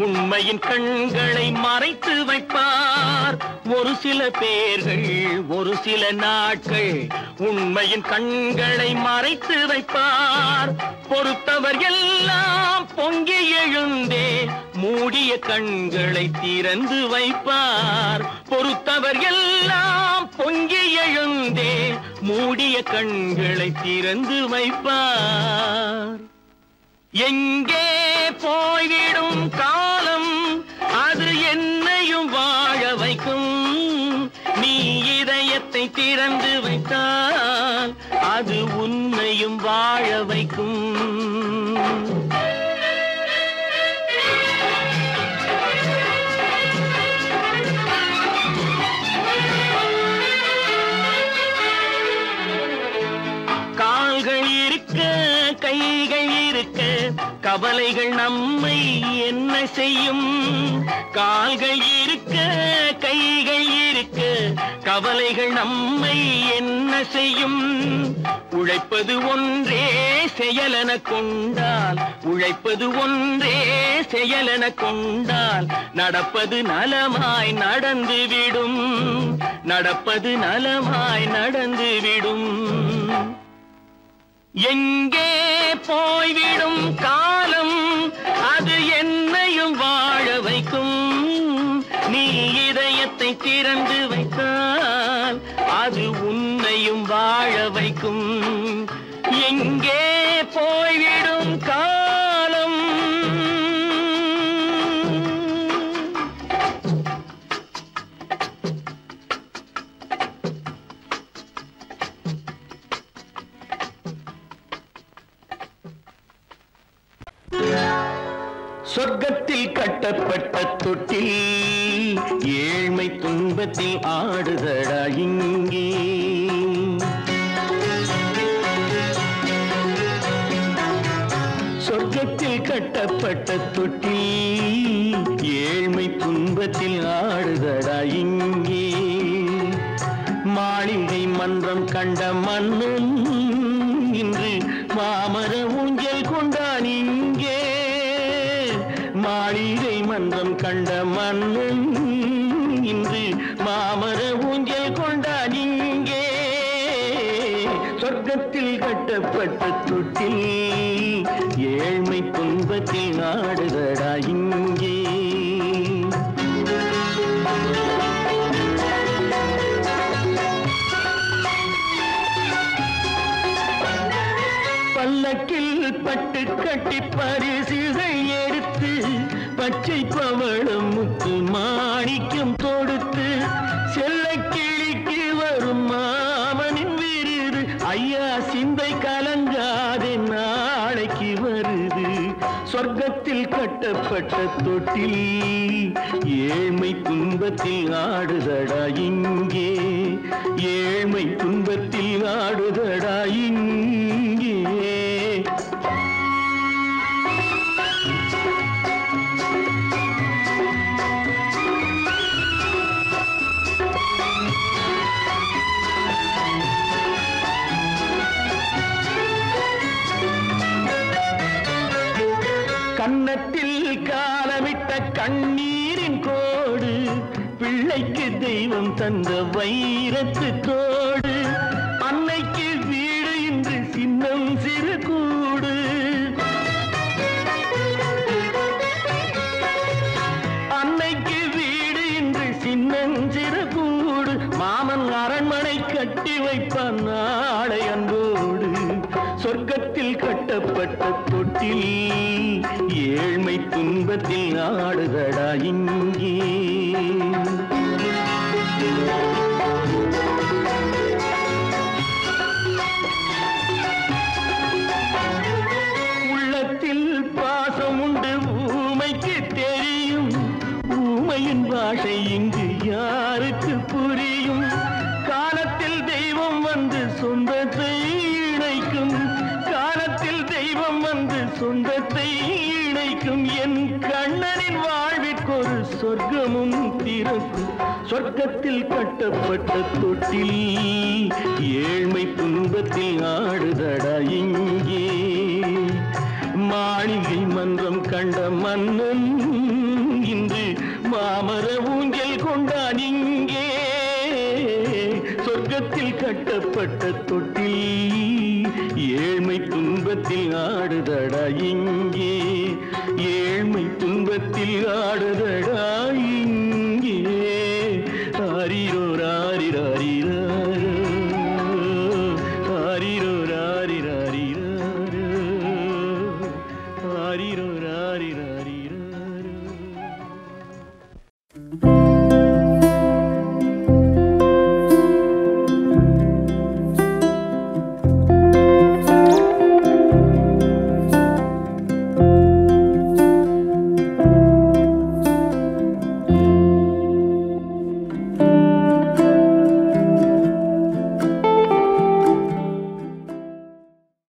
உண்மையின் கண்களை மறைத்து வைப்பார். ஒரு சில பேர்கள் ஒரு சில நாட்கள் உண்மையின் கண்களை மறைத்து வைப்பார். பொறுத்தவர் எல்லாம் பொங்கி எழுந்தே மூடிய கண்களை திறந்து வைப்பார். பொறுத்தவர் எல்லாம் பொங்கி எழுந்தே மூடிய கண்களை திறந்து வைப்பார். எங்கே போய்விடும் காலம் அது என்னையும் வாழ வைக்கும். நீ இதயத்தை திறந்து வைத்தால் அது உன்னையும் வாழ வைக்கும். கால்கள் இருக்க கைகள் இருக்க கவலைகள் நம்மை என்ன செய்யும்? கால்கள் இருக்க கைகள் இருக்க கவலைகள் நம்மை என்ன செய்யும்? உழைப்பது ஒன்றே செயலென கொண்டால் உழைப்பது ஒன்றே செயலென கொண்டால் நடப்பது நலமாய் நடந்துவிடும். நடப்பது நலமாய் நடந்துவிடும். எங்கே போய்விடும் காலம் அது என்னையும் வாழ வைக்கும். நீ இதயத்தை திறந்து வைத்தால் அது உன்னையும் வாழ வைக்கும். எங்கே போய்விடும் காலம் சொர்க்கத்தில் கட்டப்பட்ட தொட்டில் ஏழ்மை துன்பத்தில் ஆடுதடா இங்கே. சொர்க்கத்தில் கட்டப்பட்ட தொட்டில் ஏழ்மை துன்பத்தில் ஆடுதடா இங்கே. மாளிகை மன்றம் கண்ட மன்னன் இன்று மாமர ஊஞ்சல் கொண்டான் இங்கே. மாளிகை மன்றம் கண்ட மன்னன் இன்று மாமர ஊஞ்சல் கொண்டான் இங்கே. சொர்க்கத்தில் கட்டப்பட்ட தொட்டில் ஏழ்மை துன்பத்தில் ஆடுதடா இங்கே. பல்லக்கில் பட்டு கட்டி பரிசுகள் எடுத்து பச்சை பவளம் முத்து மாணிக்கம் கொடுத்து செல்ல கிளிக்கு வரும் மாமனின் விருது. ஐயா சிந்தை கலங்காதே நாளைக்கு வருது. சொர்க்கத்தில் கட்டப்பட்ட தொட்டில் ஏழ்மை துன்பத்தில் ஆடுதடா இங்கே. ஏழ்மை துன்பத்தில் ஆடுதடா இங்கே. கன்னத்தில் காலமிட்ட கண்ணீரின் கோடு பிள்ளைக்கு தெய்வம் தந்த வைரத்து தோடு. அன்னைக்கு வீடு இன்று சின்னம் சிறு கூடு. அன்னைக்கு வீடு இன்று சின்னம் சிறு கூடு. மாமன் அரண்மனை கட்டி வைப்பான் நாளை அன்போடு. சொர்க்கத்தில் கட்டப்பட்ட தொட்டில் ஏழ்மை துன்பத்தில் ஆடுதடா இங்கே. உள்ளத்தில் பாசம் உண்டு ஊமைக்கு தெரியும். ஊமையின் பாஷை இங்கு யாருக்கு புரியும்? காலத்தில் தெய்வம் வந்து சொந்தத்தை இணைக்கும். காலத்தில் தெய்வம் வந்து சொந்தத்தை இணைக்கும். என் கண்ணனின் வாழ்விற்கொரு சொர்க்கமும் திறக்கும். சொர்க்கத்தில் கட்டப்பட்ட தொட்டில் ஏழ்மை துன்பத்தில் ஆடுதடா இங்கே. மாளிகை மன்றம் கண்ட மன்னன் இன்று மாமர ஊஞ்சல் கொண்டான் இங்கே. சொர்க்கத்தில் கட்டப்பட்ட தொட்டில் ஏழ்மை துன்பத்தில் ஆடுதடா இங்கே. ஏழ்மை துன்பத்தில் ஆடுதடா இங்கே. ஆரிரோ ராரிராரிரா.